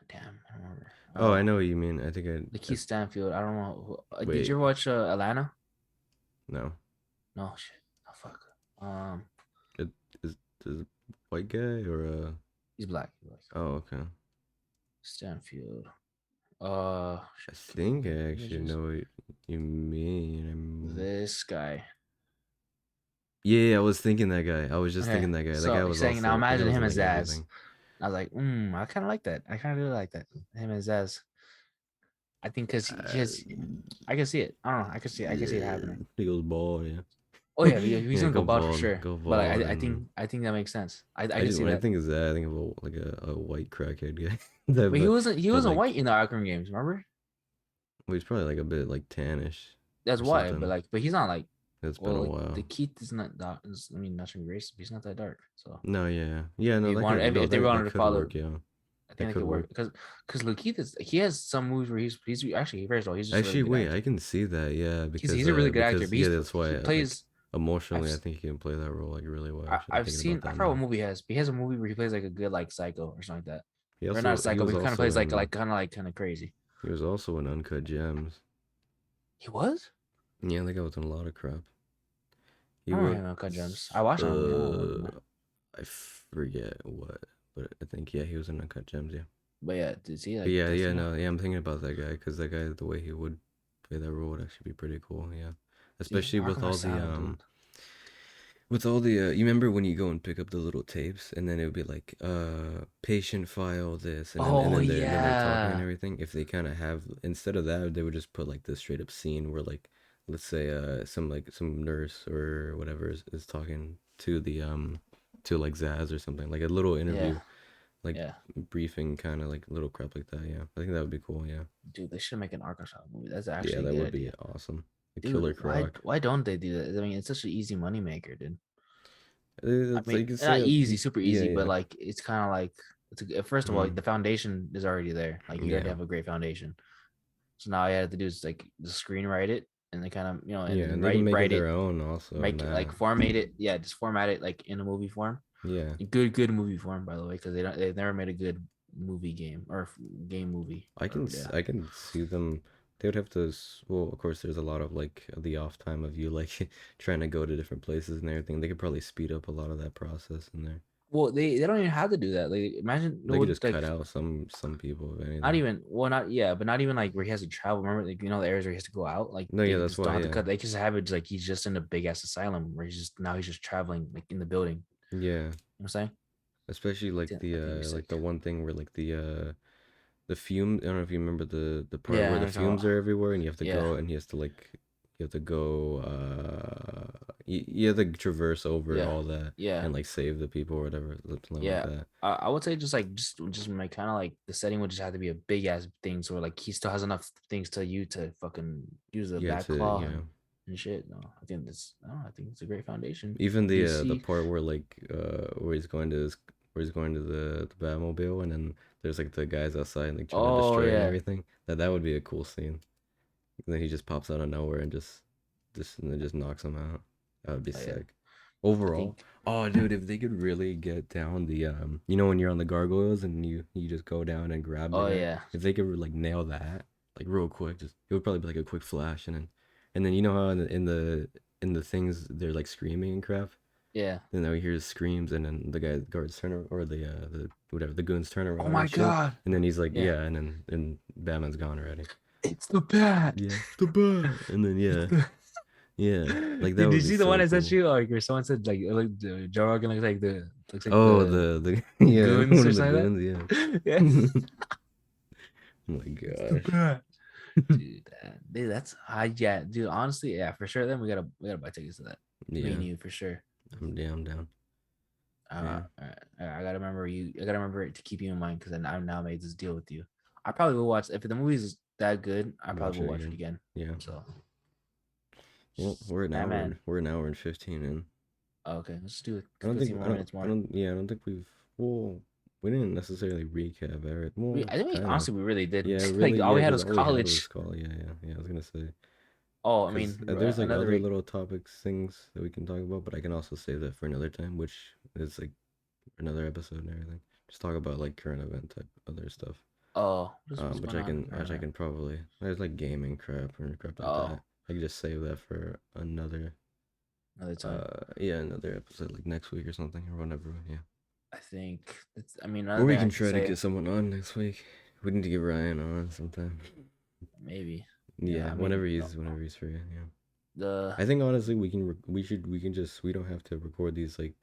Damn, I don't remember. Oh, I know what you mean. I think The I Keith Stanfield. I don't know. Did you wait. ever watch Atlanta? No. No shit. Oh fuck. It is a white guy or a He's black. He's black. oh okay. Stanfield. I Shit. think I actually Images. know what you mean. This guy. Yeah, I was thinking that guy. I was just Okay. thinking that guy. That So guy he's was saying now also he imagine was him in as like Zaz. everything. I was like, I kind of like that. I kind of really like that. Him as Zaz. I think because he Uh, has, I can see it. I don't know. I can see it yeah, happening. he goes bald. Yeah, Oh yeah, he's yeah, gonna go bald for sure. go But bald, and I think that makes sense. I I can just see when I that. think of that, I think of like a white crackhead guy. that, But he but wasn't white like, in the Arkham games. Remember? well, he's probably like a bit like tannish That's or why. something. But he's not like, It's been well, a like the while. Keith is not that. I mean, not to be racist, but he's not that dark. So No, yeah, yeah, if no, you wanted, no, if they wanted that to could follow, work. Yeah, I that think it could could work. work because Lakeith is he has some movies where he's actually first of all he's just a really Actually, good wait, I actor. can see that. Yeah, He's a really good actor, because but yeah, that's he why like plays. I've emotionally, I think he can play that role like really well. Actually, I'm I've thinking about seen I that forgot what now. movie he has, but he has a movie where he plays like a good like psycho or something like that, or not a He psycho, was but he kind of also plays in like kind of crazy. he was also in Uncut Gems. He was. Yeah, I think I was in a lot of crap. He I don't was remember Cut Gems. I watched that movie. I don't remember. I forget what, but I think yeah, he was in Uncut Gems. Yeah, But yeah, did he but like yeah, that's yeah, you know no, yeah, I'm thinking about that guy because that guy, the way he would play that role would actually be pretty cool. Yeah, dude especially Arkham Asylum, dude. with all the you remember when you go and pick up the little tapes and then it would be like patient file this Oh and then they're talking and yeah, everything. If they kind of have instead of that, they would just put like this straight up scene where like let's say some nurse or whatever is talking to like Zaz or something, like a little yeah, interview, like yeah. briefing kind of like little crap like that. Yeah, I think that would be cool. Yeah, Dude, they should make an Arkham Asylum movie. That's yeah, actually a that good would be idea, awesome. The dude. Killer Croc. Why don't they do that? I mean, it's such an easy money maker, dude. I It's mean, like not say easy, super yeah, easy, but yeah. like it's kind of like first of all, Mm, the foundation is already there. Like you already yeah. have a great foundation. So now all you have to do is like the screenwrite it and then kind of and Yeah, then and they can make it write it, their own also in make it like that. format it. Yeah, just format it like in a movie form. Yeah, Good movie form, by the way, because they've never made a good movie game or game movie or yeah. I can see them. They would have to. Well, of course, there's a lot of like the off time of you like trying to go to different places and everything. They could probably speed up a lot of that process in there. Well, they don't even have to do that. Like imagine They could no just cut like out some people if not anything. even well not yeah, but not even like where he has to travel. Remember like the areas where he has to go out. Like No, they yeah, that's just don't why. have to Yeah, cut. They just have it like he's just in a big ass asylum where he's just traveling like in the building. yeah. You know what I'm saying? Especially I think it'd be like sick. the one thing where like the fume. I don't know if you remember the part Yeah, where I know the what you're talking fumes about. are everywhere, and you have to Yeah, go, and you have to go. You have to traverse over yeah, all that yeah, and like save the people or whatever, something like yeah. that. I would say just like kind of like the setting would just have to be a big ass thing, so like he still has enough things to you to fucking use the Yeah, back to claw yeah. and shit. No, I think that's I don't know, I think it's a great foundation. Even the DC. part where like where he's going to where he's going to the Batmobile, and then there's like the guys outside like trying to Oh destroy it and yeah, everything. That would be a cool scene. And then he just pops out of nowhere and just and then just knocks him out. That would be oh yeah. sick. I Overall, think. oh dude, if they could really get down the you know when you're on the gargoyles and you just go down and grab the Oh guy, yeah, if they could like nail that like real quick, just it would probably be like a quick flash and then you know how in the things they're like screaming and crap. yeah. Then now he hears screams and then the guards turn or the whatever the goons turn Oh around my and shit, god. and then he's like Yeah. yeah, and Batman's gone already. It's the bat. Yeah, the bat, and then It's yeah. the. Yeah, like that Did you would be see the one so I sent cool. you? Like, or someone said like the Joe Rogan looks like Oh, the the yeah, goons one or of the something goons, like yeah. that. Yeah. Oh my It's the gosh. bat. Dude, that's yeah, dude. Honestly, yeah, for sure. Then we gotta buy tickets to that. Me Yeah, and you for sure. I'm down, I'm down. Yeah, I gotta remember you. I gotta remember to keep you in mind because I've now made this deal with you. I probably will watch if the movie is that good. I probably watch will it watch it again. again. Yeah. So Well, Batman. we're an hour and 15 in. Oh, okay, let's do it. I don't 15 think more minutes more. yeah, I don't think well, we didn't necessarily recap everything. Well, I think we kind of. honestly we really Yeah, didn't. Like really, all yeah, we had because was all we had was college. call. Yeah, yeah, yeah. I was gonna say Oh, I because mean there's like another other little topics, things that we can talk about, but I can also save that for another time, which is like another episode and everything. Just talk about like current event type other stuff. oh, what's going on? Which I can probably there's like gaming crap and crap like that. Oh, I can just save that for another time. another episode like next week or something or whenever. Yeah. I think it's. I mean, Or another we thing I can can try to say get someone on next week. We need to get Ryan on sometime. maybe. Yeah, Yeah, I mean whenever he's free. Yeah. the I think honestly we can just we don't have to record these like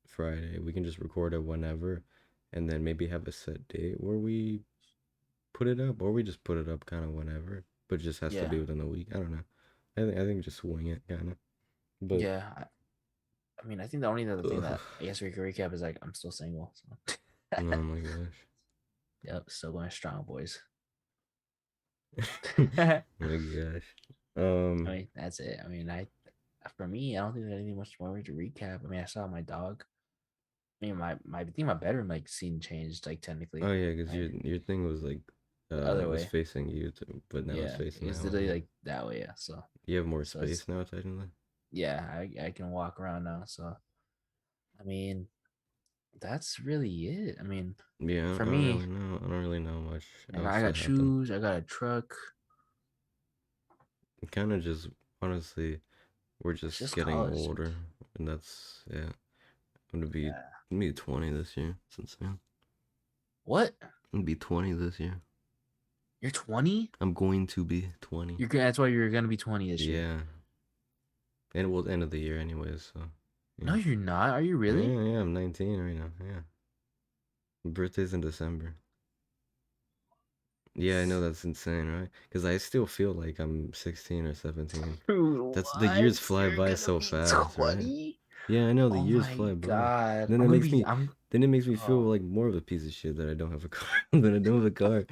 Friday. We can just record it whenever, and then maybe have a set date where we put it up, or we just put it up kind of whenever, but it just has to yeah be within the week. I don't know. I think just swing it kind of. But yeah. I mean, I think the only other thing ugh, that I guess we could recap is like I'm still single. So. oh my gosh. Yep, still going strong, boys. Oh I my gosh. mean, that's it. I mean, I for me, I don't think there's anything much more to recap. I mean, I saw my dog. I mean, I think my bedroom like scene changed like Oh technically. yeah, because I, your thing was like the other was way, facing you, too, but now it's yeah, facing it's that way. literally Yeah. like that way. Yeah, so You have more it's space now, technically. yeah, I can walk around now. So I mean, that's really it. I mean, Yeah, for I don't me, really know. I don't really know much I else got that happened. shoes. I got a truck. Kind of just honestly, we're It's just just getting college. older, and that's yeah. Yeah. I'm gonna be 20 this year. It's insane. What? I'm gonna be 20 this year. You're 20? I'm going to be 20. That's why you're gonna be 20 this year. Yeah, and it will end of the year anyways. So No, yeah, you're not. Are you really? yeah. I'm 19 right now. Yeah, my birthday's in December. Yeah, I know that's insane, right? Because I still feel like I'm 16 or 17. Dude, That's the what? years fly You're by gonna so be fast, right? 20? Yeah, I know the Oh years my fly by. god. Then I'm it gonna makes be me I'm then it makes me feel oh like more of a piece of shit that I don't have a car that I don't have a car.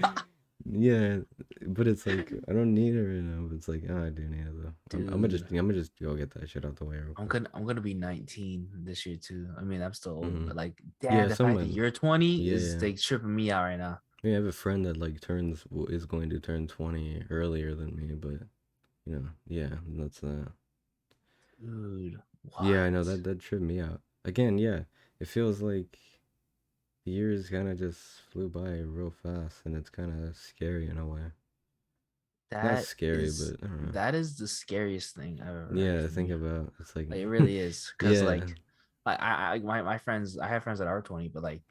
Yeah, but it's like I don't need it right now. But it's like I do need it though. dude. I'm gonna just go get that shit out the way real quick. I'm gonna be 19 this year too. I mean, I'm still old, Hmm. but like, Yeah, dad, the fact that someone. you're 20 Yeah, is yeah. like tripping me out right now. Yeah, I have a friend that like is going to turn 20 earlier than me, but yeah, that's Dude, yeah, I what? know that tripped me out. Again, yeah, it feels like the years kind of just flew by real fast, and it's kind of scary in a way. Not That scary, is but I don't know. that is the scariest thing I've ever Yeah, heard to from think you. about. It's like, Like it really is, cause yeah, like my friends, I have friends that are 20, but like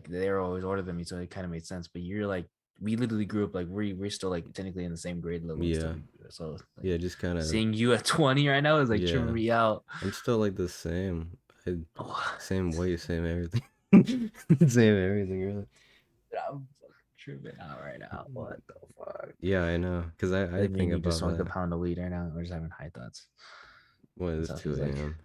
they're always older than me, so it kind of made sense. But you're like, we literally grew up like we're still like technically in the same grade level and stuff. yeah, So like yeah, just kind of, seeing you at 20 right now is like tripping yeah. me out. I'm still like the same. I, What? same weight, same everything. Same everything, really. I'm fucking tripping out right now. What the fuck? Yeah, I know. Because I Like me think and you just about smoked a that. pound of weed right now. We're just having high thoughts. Well, That's it's how it feels 2 like. a.m.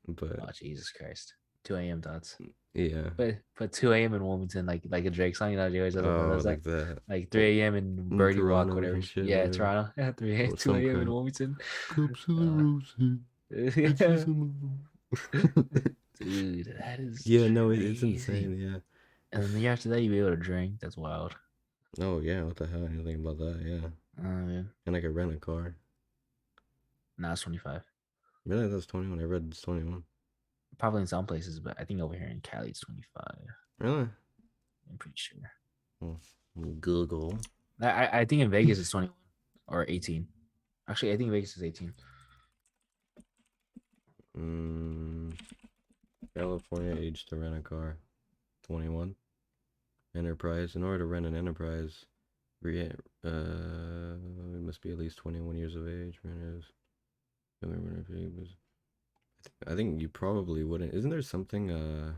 But Oh Jesus Christ. 2 a.m. thoughts. yeah. But 2 a.m. in Wilmington, like a Drake song, you know, Joey Oh, does that. like that. Like Well, 3 a.m. in in Birdie Walk, Toronto or whatever. some shit, Yeah, whatever. Toronto. Yeah, 3 a.m. Or 2 some a.m. in crap. Wilmington. Cups of the Uh, rosy. It's just yeah. a Dude, that is Yeah, no, it's crazy. insane. Yeah. And then the year after that, you be able to drink. That's wild. Oh yeah, what the hell? I didn't think about that. Yeah, Man. and I could rent a car. Now it's 25. Really, that's 21. I read it's 21. Probably in some places, but I think over here in Cali, it's 25. Really? I'm pretty sure. Oh, Google. I think in Vegas, it's 21 or 18. Actually, I think Vegas is 18. Mm, California age to rent a car, 21. Enterprise. In order to rent an enterprise, it must be at least 21 years of age. Renters. I think you probably wouldn't. Isn't there something? Can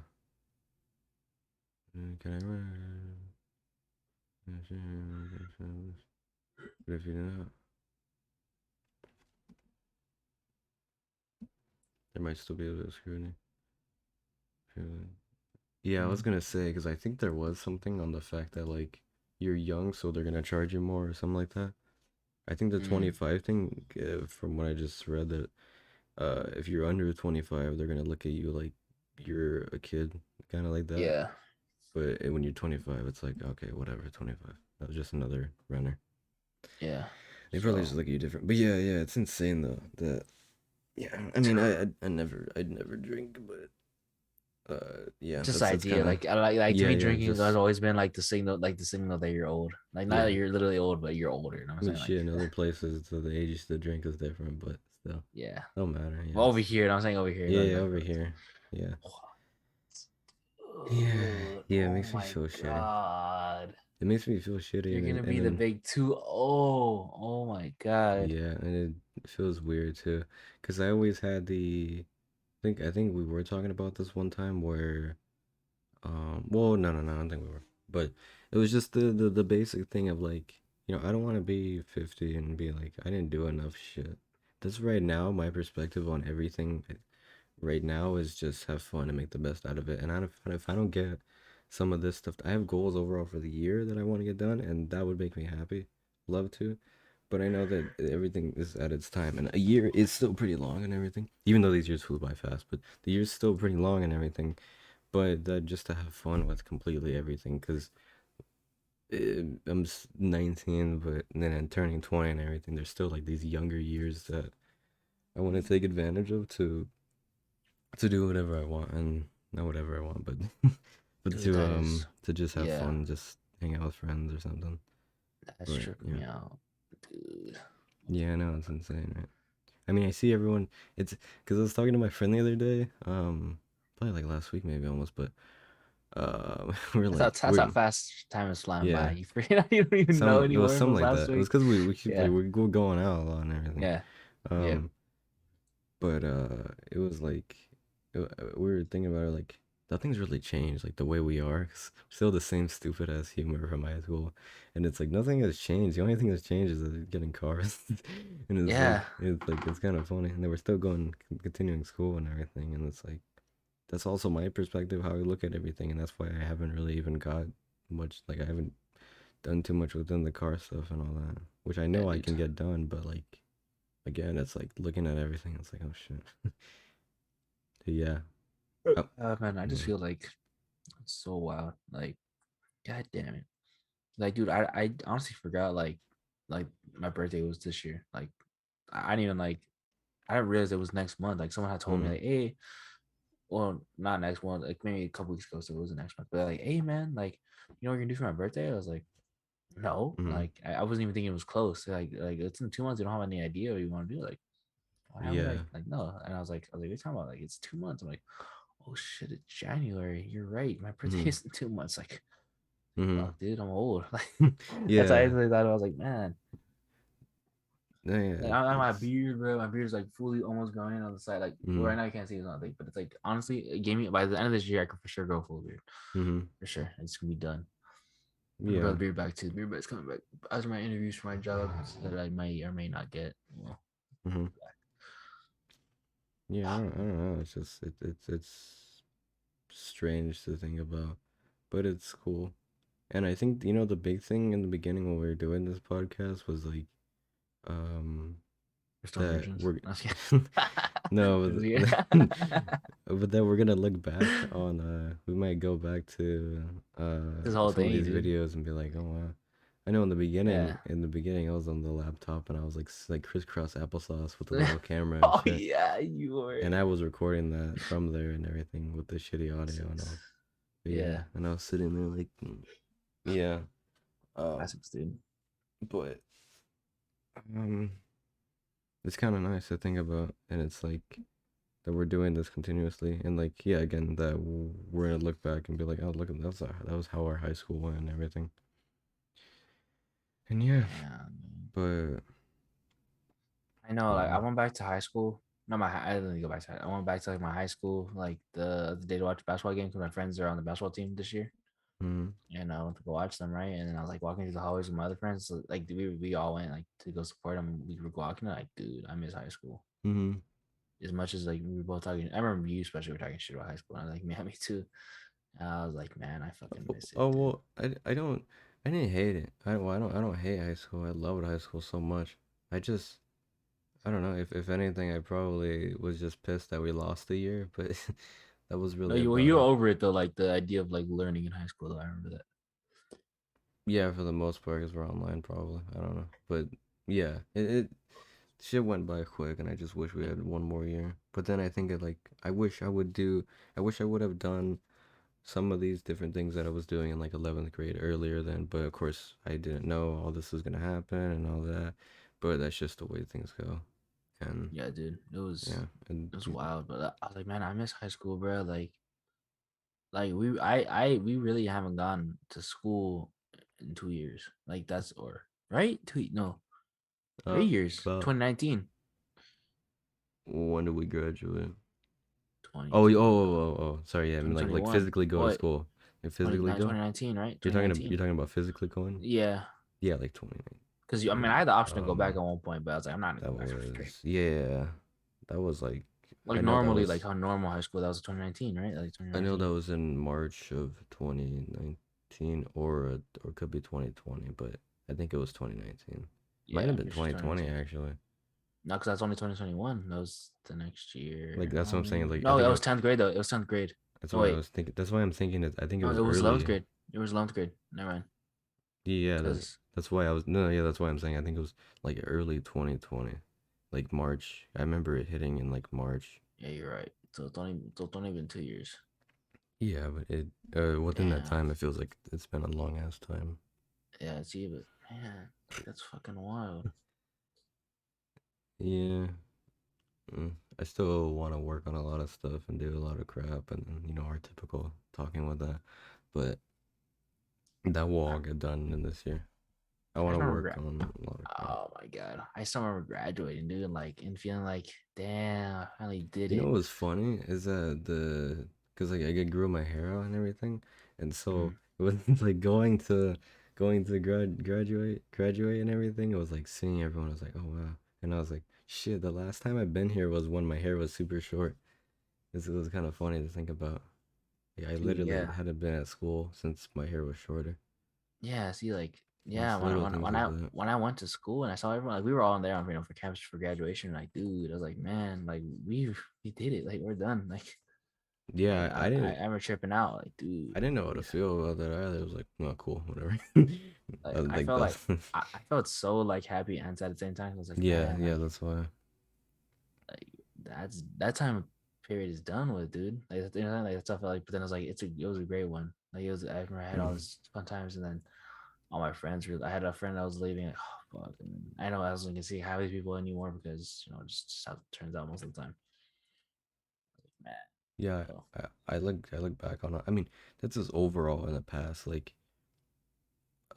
I rent? But if you're not, there might still be a bit of scrutiny. Yeah, I was gonna say because I think there was something on the fact that like you're young, so they're gonna charge you more or something like that. I think the 25 thing, from what I just read, that if you're under 25, they're gonna look at you like you're a kid, kind of like that. Yeah. But when you're 25, it's like, okay, whatever, 25. That was just another runner. Yeah. They probably So just look at you different. But yeah, yeah, it's insane though. That yeah, I mean, I'd never drink, but yeah, just the that's idea, kind of like I like to yeah, me, yeah, drinking has just always been like the signal that you're old. Like not yeah. that you're literally old, but you're older. You know what I I'm mean, saying? Like shit, in other places, so the age to drink is different, but still, yeah. don't matter. Yeah, Well, over here, you know what I'm saying over here, yeah, like yeah, like over here, yeah, yeah, Ugh, yeah. It oh makes me my feel shitty. god. It makes me feel shitty, You're gonna and be the then big two. Oh my god. yeah, and it feels weird too, cause I always had the. I think we were talking about this one time where well, no, I don't think we were. But it was just the basic thing of like, I don't want to be 50 and be like, I didn't do enough shit. That's right now, my perspective on everything right now is just have fun and make the best out of it. And if I don't get some of this stuff, I have goals overall for the year that I want to get done, and that would make me happy. Love to. But I know that everything is at its time, and a year is still pretty long and everything. Even though these years flew by fast, but the year's still pretty long and everything, but just to have fun with completely everything because I'm 19, but then I'm turning 20 and everything. There's still like these younger years that I want to take advantage of to do whatever I want, and not whatever I want, but but Dude, that is to just have yeah, fun, just hang out with friends or something. that's But tripping yeah, me out. Dude. yeah, I know it's insane, right? I mean, I see everyone. It's because I was talking to my friend the other day, probably like last week maybe almost, but we're like That's how fast time is flying by. yeah. You forget you don't even know It was anymore. It something was like last that. It was week. because we keep like Yeah. we were going out a lot and everything. Yeah. Yeah. Um, but it was like we were thinking about it like nothing's really changed. Like the way we are, 'cause still the same stupid ass humor from high school, and it's like nothing has changed. The only thing that's changed is getting cars, and Yeah. it's like it's kind of funny. And they were still going continuing school and everything, and it's like that's also my perspective how I look at everything, and that's why I haven't really even got much. Like I haven't done too much within the car stuff and all that, which I Yeah, know I dude. can get done, but like again, it's like looking at everything. It's like, oh shit. Yeah. Oh, Man, I just yeah. feel like it's so wild. Like, god damn it. Like, dude, I honestly forgot like my birthday was this year. Like I didn't even like I didn't realize it was next month. Like someone had told me Mm, like, hey, well, not next month, like maybe a couple weeks ago, so it was the next month. But like, hey man, like, you know what you're gonna do for my birthday? I was like, no, mm, like I wasn't even thinking it was close. Like it's in 2 months. You don't have any idea what you want to do. Like, why would I yeah. no? And I was like, what are you talking about? Like, it's 2 months. I'm like, oh shit, it's January. You're right. My birthday Mm, is in 2 months. Like, mm. fuck, dude, I'm old. Like, that's how I Yeah. actually thought. I was like, man, like Yeah. I my It's. beard, bro. My beard is like fully almost growing in on the side. Like, well, right Mm, now you can't see it's not big, but it's like honestly, it gave me by the end of this year, I could for sure go full beard. mm. For sure, it's gonna be done. I'm gonna bring Yeah. the beard back too. The beard back's coming back as my interviews for my job that I might or may not get. Well, Mm. Yeah. I don't know. It's just it's strange to think about, but it's cool. And I think the big thing in the beginning when we were doing this podcast was like um we're still that virgins. we're I was kidding. no, This year. but then we're gonna look back on we might go back to This whole some of thing, these dude. videos and be like, oh wow. I know Yeah. in the beginning I was on the laptop and I was like crisscross applesauce with the little camera and Oh shit. yeah, you were. And I was recording that from there and everything with the shitty audio and all. Classics. But yeah, Yeah, and I was sitting there like yeah. Um classics, dude. but um it's kind of nice to think about, and it's like that we're doing this continuously, and like yeah, again that we're gonna look back and be like, oh look at that was how our high school went and everything, and yeah, Yeah, man. but I know. Like I um went back to high school. No, I didn't go back I went back to like my high school, like the day to watch a basketball game because my friends are on the basketball team this year. Mm-hmm. and I went to go watch them, right? And then I was like walking through the hallways with my other friends. So, like we all went like to go support them. We were walking, like, dude, I miss high school. Mm-hmm. As much as like we were both talking, I remember you especially were talking shit about high school. And I was like, man, me too. And I was like, man, I fucking miss it, Oh dude. well, I didn't hate it. I don't hate high school. I loved high school so much. I just I don't know. If anything, I probably was just pissed that we lost a year, but that was No, really you about were it. over it though, like the idea of like learning in high school. Though I remember that. Yeah, for the most part, because we're online, probably. I don't know, but yeah, it shit went by quick, and I just wish we had one more year. But then I think I wish I would have done some of these different things that I was doing in like 11th grade earlier then, but of course I didn't know all this was gonna happen and all that. But that's just the way things go. And Yeah, dude, yeah, and it was wild. But I was like, man, I miss high school, bro. Like we really haven't gone to school in 2 years. Like that's or right? No, uh 3 years. about 2019, when did we graduate? Oh, 2020, sorry, yeah, I mean like 2021. physically go to What? school. Like physically go? 2019, right? You're 2019. talking about physically going? Yeah, Yeah, like 20. because I mean, I had the option to go back Um, at one point, but I was like, I'm not gonna that go back for straight. was yeah, that was like I Like know that normally, like was how normal high school that was 2019, right? Like I know 2019. that was in March of 2019 or could be 2020, but I think it was 2019. Might Yeah, have I'm been pretty sure 2020 2019. actually. No, because that's only 2021. That was the next Like year. that's what I'm saying. Like I No, think that I was was 10th grade though. It was 10th grade. that's No, why I wait. was thinking. That's why I'm thinking it. I think it No, was it was 11th early. grade. It was 11th grade. Never mind. Yeah, Because that's why I was no, yeah, that's why I'm saying I think it was like early 2020, like March. I remember it hitting in like March. yeah, you're right. So it's only been 2 years. Yeah, but it within that Damn. time it feels like it's been a long ass time. Yeah, see, but man, like that's fucking wild. Yeah. I still want to work on a lot of stuff and do a lot of crap and our typical talking with that, but that will all get done in this year. I I want just to remember. work on a lot of crap. Oh my god, I still remember graduating, dude, and feeling like, damn, I finally did You know it. what's funny is that because like I grew my hair out and everything, and so Mm, it was like going to graduate and everything. It was like seeing everyone. I was like, oh wow, and I was like, shit. The last time I've been here was when my hair was super short. It was kind of funny to think about. Yeah, I dude, literally yeah, hadn't been at school since my hair was shorter. yeah. See, like, yeah, Just when I little when I, things when like I that. when I went to school and I saw everyone, like we were all in there, for campus for graduation. Like, dude, I was like, man, like we did it. Like, we're done. Like Yeah, I remember tripping out. Like, dude, I didn't know how to yeah. feel about that either. It was like, oh, cool, whatever. I Like was I like felt that's like I felt so like happy and sad at the same time. I was like, yeah, man, yeah, that's why. like that time period is done with, dude. Like like that stuff. Like, but then I was like, it was a great one. Like it was. I remember I had all Mhm. this fun times, and then all my friends were. I had a friend that was leaving. Like, oh fuck. And then I know I wasn't gonna see half these people anymore because just how it turns out most of the time. Man, Yeah, so I look back on it. I mean, that's just overall in the past. Like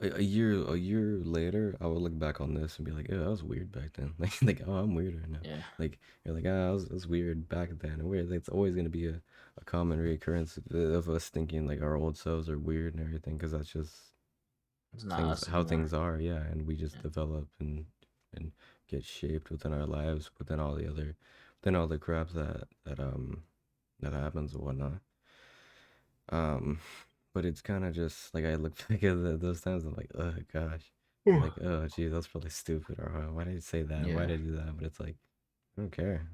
a year later, I would look back on this and be like, yeah, that was weird back then. Like oh, I'm weird right now. yeah, Like you're like, ah, I was weird back then. And weird. Like, it's always gonna be a common reoccurrence of us thinking like our old selves are weird and everything, because that's just it's not things us how anymore. things are. Yeah, and we just Yeah, develop and get shaped within our lives, within all the crap that happens and whatnot. Um, but it's kind of just like I look back at those times. I'm like, oh gosh, I'm like, oh geez, that's probably stupid. Or why did I say that? Why yeah. did I do that? But it's like I don't care.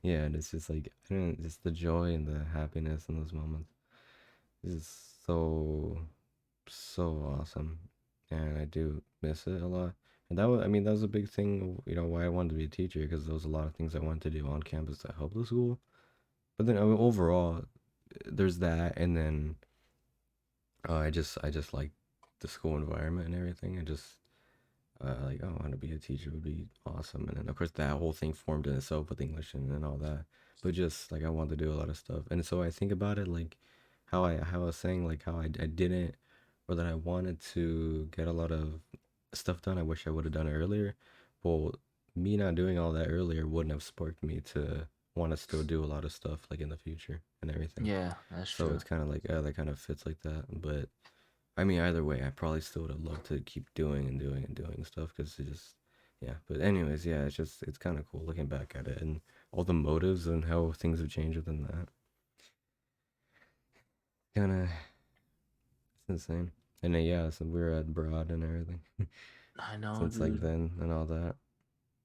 Yeah, and it's just like I don't just the joy and the happiness in those moments is so awesome, and I do miss it a lot. And that was, I mean, that was a big thing, why I wanted to be a teacher, because there was a lot of things I wanted to do on campus to help the school. But then, I mean, overall, there's that, and then I just like the school environment and everything. I just like, oh, I want to be a teacher would be awesome. And then of course that whole thing formed in itself with English and all that. But just like I wanted to do a lot of stuff. And so I think about it like how I was saying like how I didn't, or that I wanted to get a lot of stuff done. I wish I would have done it earlier. Well, me not doing all that earlier wouldn't have sparked me to want to still do a lot of stuff like in the future and everything. Yeah, that's So true. it's kind of like that kind of fits like that. But I mean, either way, I probably still would have loved to keep doing and doing and doing stuff because it just, yeah. But anyways, yeah, it's kind of cool looking back at it and all the motives and how things have changed within that. Kind of, it's insane. And then, yeah, so we were at Broad and everything I know, since like dude. then and all that.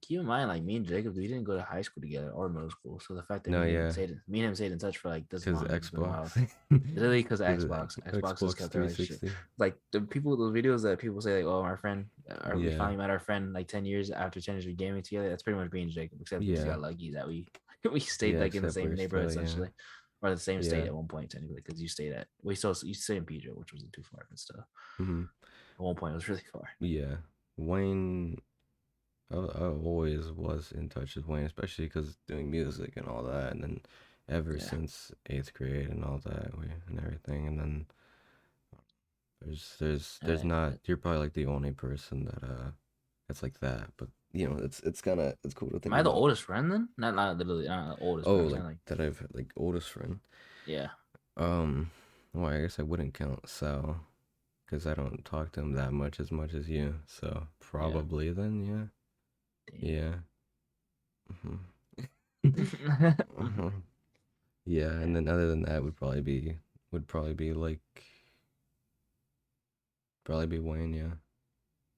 Keep in mind, like me and Jacob, we didn't go to high school together or middle school. So the fact that No, yeah, me and him stayed in touch for like this because long has been wild. Xbox, Literally because of because Xbox. Xbox has Xbox kept our relationship. 360. Like the people, those videos that people say, like, "Oh, our friend, or we Yeah, finally met our friend like 10 years after 10 years of gaming together." That's pretty much being Jacob, except we just yeah, got lucky that we we stayed yeah. like in the Except same we're neighborhood still, yeah, essentially, or the same state yeah. at one point technically, because you stayed in Pedro, which wasn't too far, but still Hmm. at one point it was really far. Yeah, Wayne. I always was in touch with Wayne, especially because doing music and all that, and then ever Yeah, since eighth grade and all that, and everything, and then there's not. You're probably like the only person that that's like that, but it's kind of it's cool to am think I the about. oldest friend then? Not literally not the oldest, Oh, but I'm like saying like that I've like oldest friend. yeah, Um, well, I guess I wouldn't count Sal because I don't talk to him that much as you. So yeah. probably then, yeah, yeah. Hmm. Uh-huh. Yeah, and Yeah. then other than that would probably be Wayne, yeah.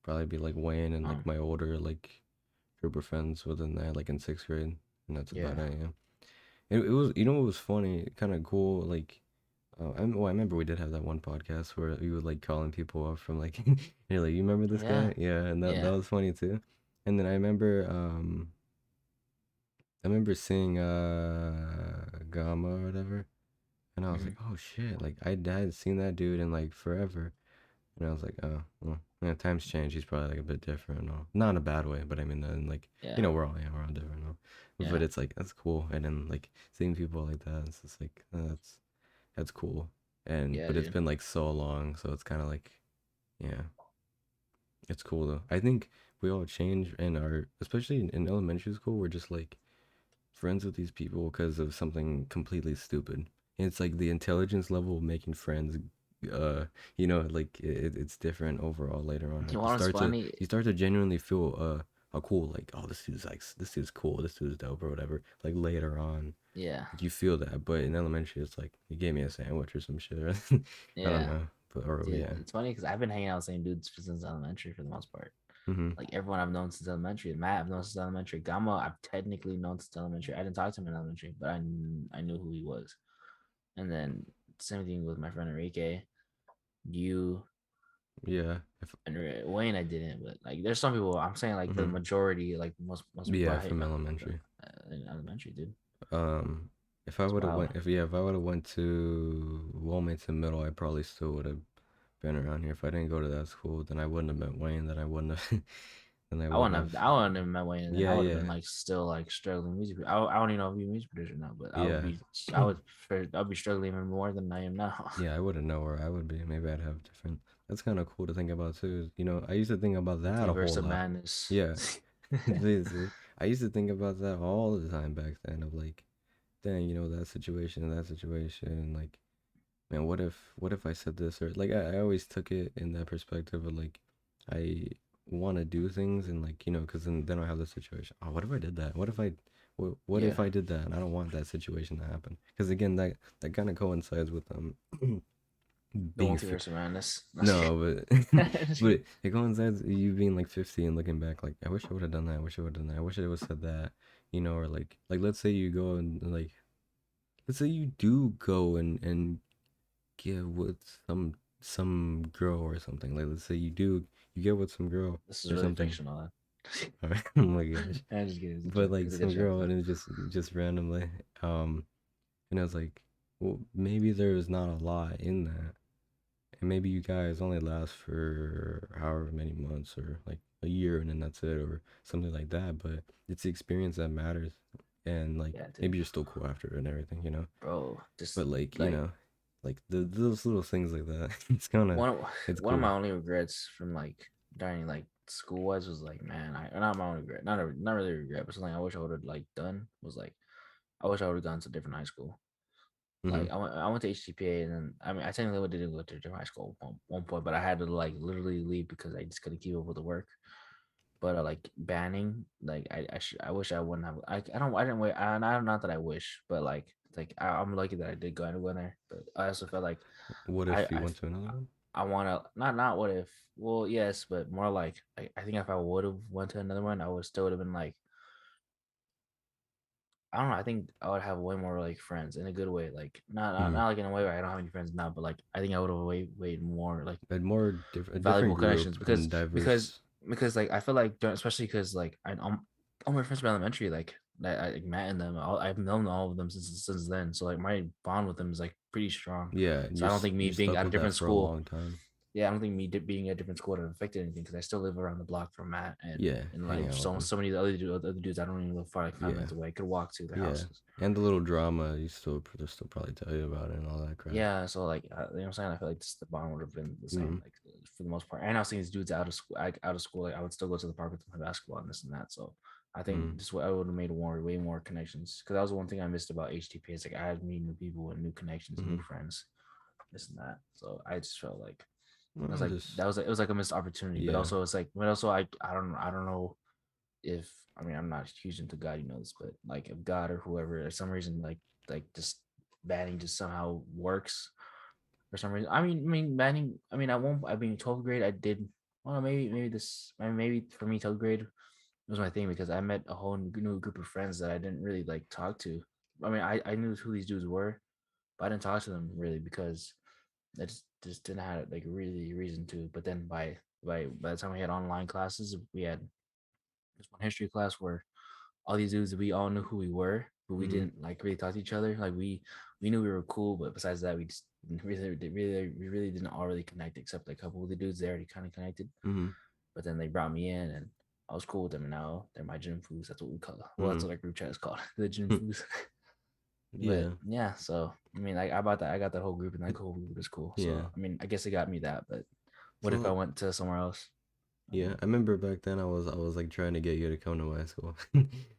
Probably be like Wayne and like Um, my older like group of friends within that, like in sixth grade. And that's about yeah, it, yeah. It was it was funny, kind of cool, like I remember we did have that one podcast where we would like calling people up from like you're like, you remember this yeah, guy? Yeah, and that yeah. was funny too. And then I remember seeing Gamma or whatever. And I was like, Hmm. oh shit, like I hadn't seen that dude in like forever. And I was like, oh, well, yeah, times change. He's probably like a bit different and all. Not in a bad way, but I mean, then like, Yeah, we're all different now. yeah, But it's like, that's cool. And then like seeing people like that, it's just like, that's cool. yeah, But it's dude. been like so long. So it's kind of like, yeah, it's cool though. I think we all change and are, especially in elementary school, we're just like, friends with these people because of something completely stupid. And it's like the intelligence level of making friends, uh, like it's different overall later on. You Like want what's funny? you start to genuinely feel a cool like, oh, this dude's cool, this dude's dope or whatever. Like later on, Yeah, you feel that, but in elementary, it's like you gave me a sandwich or some shit. I don't yeah, know, but or dude. yeah. It's funny because I've been hanging out with the same dudes since elementary for the most part. Mm-hmm. Like everyone I've known since elementary. Matt I've known since elementary. Gamma I've technically known since elementary. I didn't talk to him in elementary, but I knew who he was. And then same thing with my friend Enrique. You Yeah. and Wayne I didn't, but like there's some people I'm saying like the Mm-hmm. majority, like most people Yeah, from uh, elementary. in elementary, dude. Um, if I It's would have wild. went, if I would have went to Wilmington Middle, I probably still would have been around here. If I didn't go to that school, then I wouldn't have met Wayne. Then I wouldn't have. Then I wouldn't have. I wouldn't have met Wayne, and then I Yeah, would have been yeah, like still like struggling music. I don't even know if you're a music producer now, but yeah, I would be struggling even more than I am now. yeah. I wouldn't know where I would be. Maybe I'd have different. That's kind of cool to think about too. I used to think about that a Multiverse whole of lot. madness. Yeah, I used to think about that all the time back then. Of like, dang, that situation, like man, what if I said this or like I always took it in that perspective of like I want to do things and like because then I have the situation. Oh, what if I did that? What Yeah, if I did that? And I don't want that situation to happen because again that kind of coincides with the being multiverse of madness. no, but but it coincides you being like 50 and looking back like I wish I would have done that. I wish I would have done that. I wish I would have said that. Or like let's say you go and like let's say you do go and get with some girl or something. Like let's say you get with some girl This is or really something. fictional. All right. Oh my gosh. I'm just kidding. It's a But joke. like It's a good some joke girl though. and it's just randomly. And I was like, well, maybe there's not a lot in that. And maybe you guys only last for however many months or like a year and then that's it or something like that. But it's the experience that matters. And like Yeah, dude, maybe you're still cool after it and everything. bro. Just But like, like like those little things like that. It's kind of one of it's one of cool. my only regrets from like during like school wise was like, man, I not my only regret, not really regret, but something I wish I would have like done was like I wish I would have gone to a different high school. Mm-hmm. Like I went to HTPA, and then I mean I technically didn't go to a different high school at one point, but I had to like literally leave because I just couldn't keep up with the work. But like banning, like I wish I wouldn't have. I didn't wait. I don't Not that I wish, but I'm lucky that I did go in there. But I also felt like What I if you I went to another one? I want to not what if. Well, yes, but more like I think if I would have went to another one, I would still would have been like I don't know. I think I would have way more like friends in a good way. Like Mm-hmm. not like in a way where I don't have any friends now, but like I think I would have way more like A more a different valuable group connections and because diverse. like I feel like especially because like all my friends from elementary like I met in them. I've known all of them since then. So like my bond with them is like pretty strong. Yeah, and So I don't think me you're being stuck at a with that different for a school, long time. yeah, I don't think me being at a different school would have affected anything because I still live around the block from Matt Yeah, and hang like out with them. so many other dudes I don't even live far like 5 minutes Yeah, away. I could walk to their yeah, houses. and the little drama they'll still probably tell you about it and all that crap. Yeah, so like you know what I'm saying, I feel like the bond would have been the Mm-hmm. same, like for the most part. And I was seeing these dudes out of school, like I would still go to the park with my basketball and this and that. So I think Mm-hmm. just what I would have made way more connections because that was one thing I missed about HTP. It's like I had meeting new people and new connections, Mm-hmm. new friends, this and that. So I just felt like it was Well, like just it was like a missed opportunity. But yeah. also it's like I don't know if I mean I'm not huge into God, you know this, but like if God or whoever, for some reason like just banning just somehow works for some reason. Banning. I mean, I won't. I mean, 12th grade, I did. Well, maybe for me, 12th grade was my thing because I met a whole new group of friends that I didn't really like talk to. I mean, I knew who these dudes were, but I didn't talk to them really because I just didn't have like really reason to. But then by the time we had online classes, we had this one history class where all these dudes we all knew who we were, but we Mm-hmm. didn't like really talk to each other. Like we knew we were cool, but besides that, we just we really didn't all really connect except like a couple of the dudes they already kind of connected. Mm-hmm. But then they brought me in and I was cool with them and now they're my gym foos. That's what we call it. Well, that's Mm-hmm. what our group chat is called. The gym foos. But Yeah, yeah, so I mean like I got that whole group and that whole group is cool. yeah. So I mean I guess it got me that, but what if I So went to somewhere else? I yeah, mean, I remember back then I was like trying to get you to come to my school.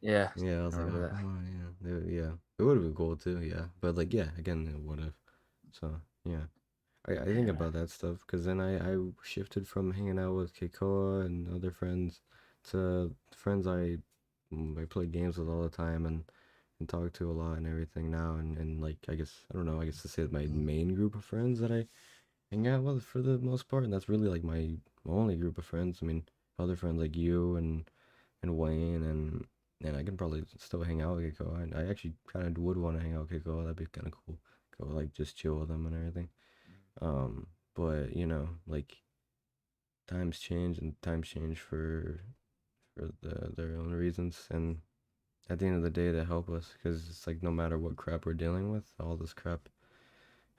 yeah, Yeah, I I was like, remember oh that. come on, yeah, yeah. It would have been cool too, yeah. But like, yeah, again, it would have. So yeah, I think Yeah, man. about that stuff because then I shifted from hanging out with Keikoa and other friends to friends I play games with all the time and talk to a lot and everything now and like I guess I don't know I guess to say that my main group of friends that I hang out with for the most part and that's really like my only group of friends. I mean, other friends like you and Wayne and I can probably still hang out with Keiko. I actually kind of would want to hang out with Keiko. That'd be kind of cool. Go like just chill with them and everything. Um, but you know, like times change for their own reasons, and at the end of the day, they help us because it's like no matter what crap we're dealing with, all this crap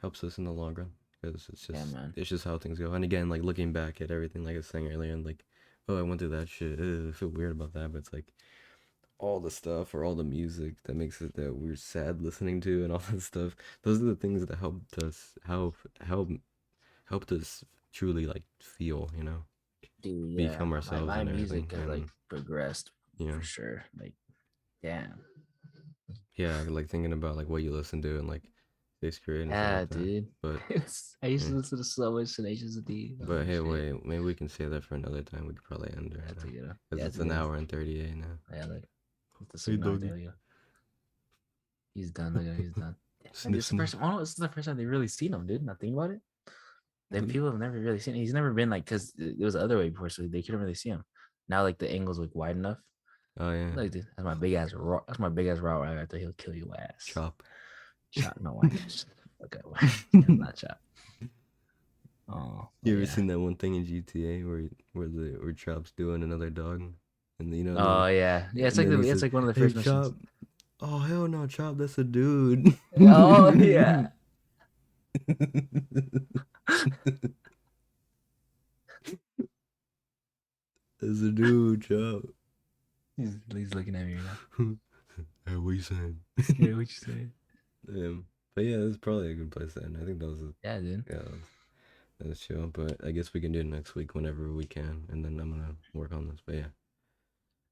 helps us in the long run because Yeah, man. it's just how things go. And again, like looking back at everything, like I was saying earlier, and like, oh, I went through that shit. Ugh, I feel weird about that, but it's like all the stuff or all the music that makes it that we're sad listening to and all that stuff. Those are the things that help helped us truly like feel, you know, Dude, yeah, become ourselves my and everything. music has like And progressed you for know, sure. Like, damn. yeah, like thinking about like what you listen to and like sixth grade and stuff Yeah, like that. dude. But I used yeah. to listen to so much Tenacious D. Oh But hey, shit. wait, maybe we can save that for another time. We could probably end Yeah, right now take it up. because Yeah, it's take an it. hour and 38 now. Yeah, like the Hey, signal. doggy, There you go. He's done. Look at him, he's done. Yeah, sniff, this is the sniff. first. Oh, this is the first time they really seen him, dude. Not think about it. Then Really? people have never really seen. He's never been like because it was the other way before, so they couldn't really see him. Now like the angle's like wide enough. Oh yeah, Like dude, that's my big ass raw right after he'll kill your ass. chop. Chop, no, I okay, it's not chop. Oh, but You ever yeah. seen that one thing in GTA where Chop's doing another dog, and you know Oh yeah, yeah. and then he It's says, like one of the "Hey first missions. Chop, oh hell no, Chop, that's a dude." Oh yeah. That's a dude, Chop. He's looking at me right now. Hey, what you saying? Yeah, what you say? But yeah, that's probably a good place to end. I think Yeah, dude. yeah, that was chill. But I guess we can do it next week whenever we can, and then I'm gonna work on this. But yeah,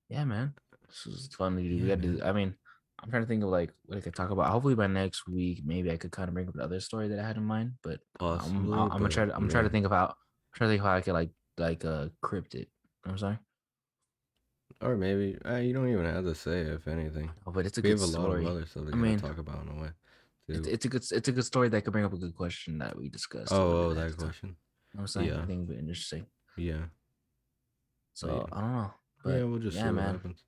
Yeah, man. This was fun to do. We yeah, got to man. do. I mean, I'm trying to think of like what I could talk about. Hopefully by next week, maybe I could kind of bring up another story that I had in mind. But Possibly, but I'm gonna try yeah. to think of how try to think how I could crypt it. You know what I'm saying? Or maybe you don't even have to say if anything. Oh, but it's a We good have a lot of story. other stuff I we gotta mean, talk about in a way, too. it's a good story that could bring up a good question that we discussed or whatever Oh, they had that to talk. question. You know what I'm saying? Yeah, I think it'd be interesting. yeah, but So I don't know. yeah, But we'll just see yeah, what man. happens.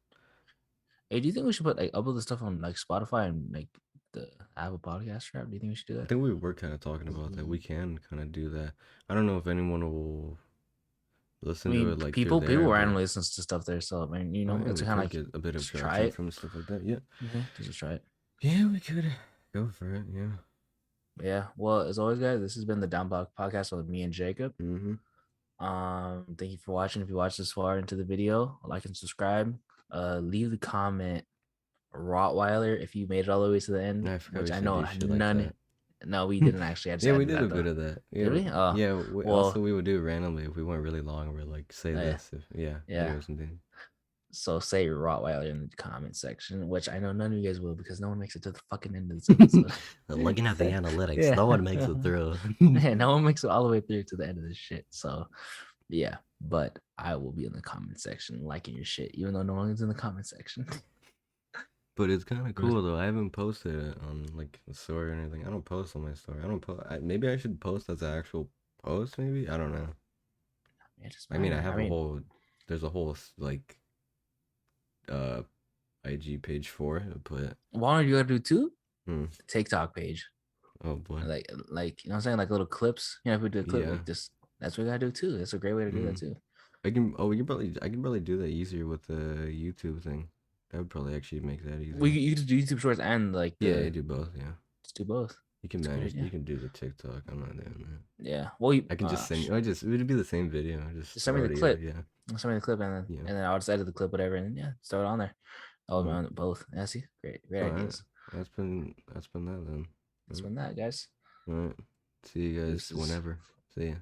Hey, do you think we should put like upload the stuff on like Spotify and like the Apple Podcast app? Do you think we should do I that? think we were kind of talking about that. We can kind of do that. I don't know if anyone will I listen to mean, it like through people there, but randomly listens to stuff there, so I mean, I mean, it's we kind of could like get a bit of just try traction it. from stuff like that. Yeah, Just try it. yeah, we could go for it. Yeah. Yeah. Well, as always, guys, this has been the DownBlock podcast with me and Jacob. Mm-hmm. Thank you for watching. If you watched this far into the video, like and subscribe. Leave the comment Rottweiler if you made it all the way to the end, I forgot which we I should know do shit like none. that. No, we didn't actually. I just Yeah, we added did a that though. bit of that. Yeah, Did we? Oh, yeah. Also, well, we would do it randomly if we went really long. We're like, say yeah, this. If yeah, yeah. videos and things. So say Rottweiler in the comment section, which I know none of you guys will because no one makes it to the fucking end of this episode. Looking at the analytics, Yeah. no one makes it through. Yeah, no one makes it all the way through to the end of this shit. So yeah, but I will be in the comment section liking your shit, even though no one's in the comment section. But it's kind of cool though. I haven't posted it on like a story or anything. I don't post on my story. I don't post. Maybe I should post as an actual post. Maybe I don't know. Yeah, just I mean, whatever. I a mean, whole. There's a whole like uh IG page for it, but why don't you gotta do two? hmm. TikTok page. Oh boy. Like you know what I'm saying? Like little clips. You know, if we do a clip Yeah. like this, that's what we gotta do too. That's a great way to do that Mm. too. I can. Oh, we can probably. I can probably do that easier with the YouTube thing. That would probably actually make that We easier. you can do YouTube shorts and like Yeah, I the do both. Yeah, just do both. you can It's a good manage. You idea. can do the TikTok. I'm not doing that. Yeah. Well, I can just send you. I just. It would be the same video. Just just send me the audio. clip. Yeah. Send me the clip Yeah. and then I'll just edit the clip, whatever, and yeah, throw it on there. Oh Mm. man, both. Yeah, see, great All right. ideas. That's been that then. That's Mm. been that, guys. All right. See you guys Deuces. whenever. See ya.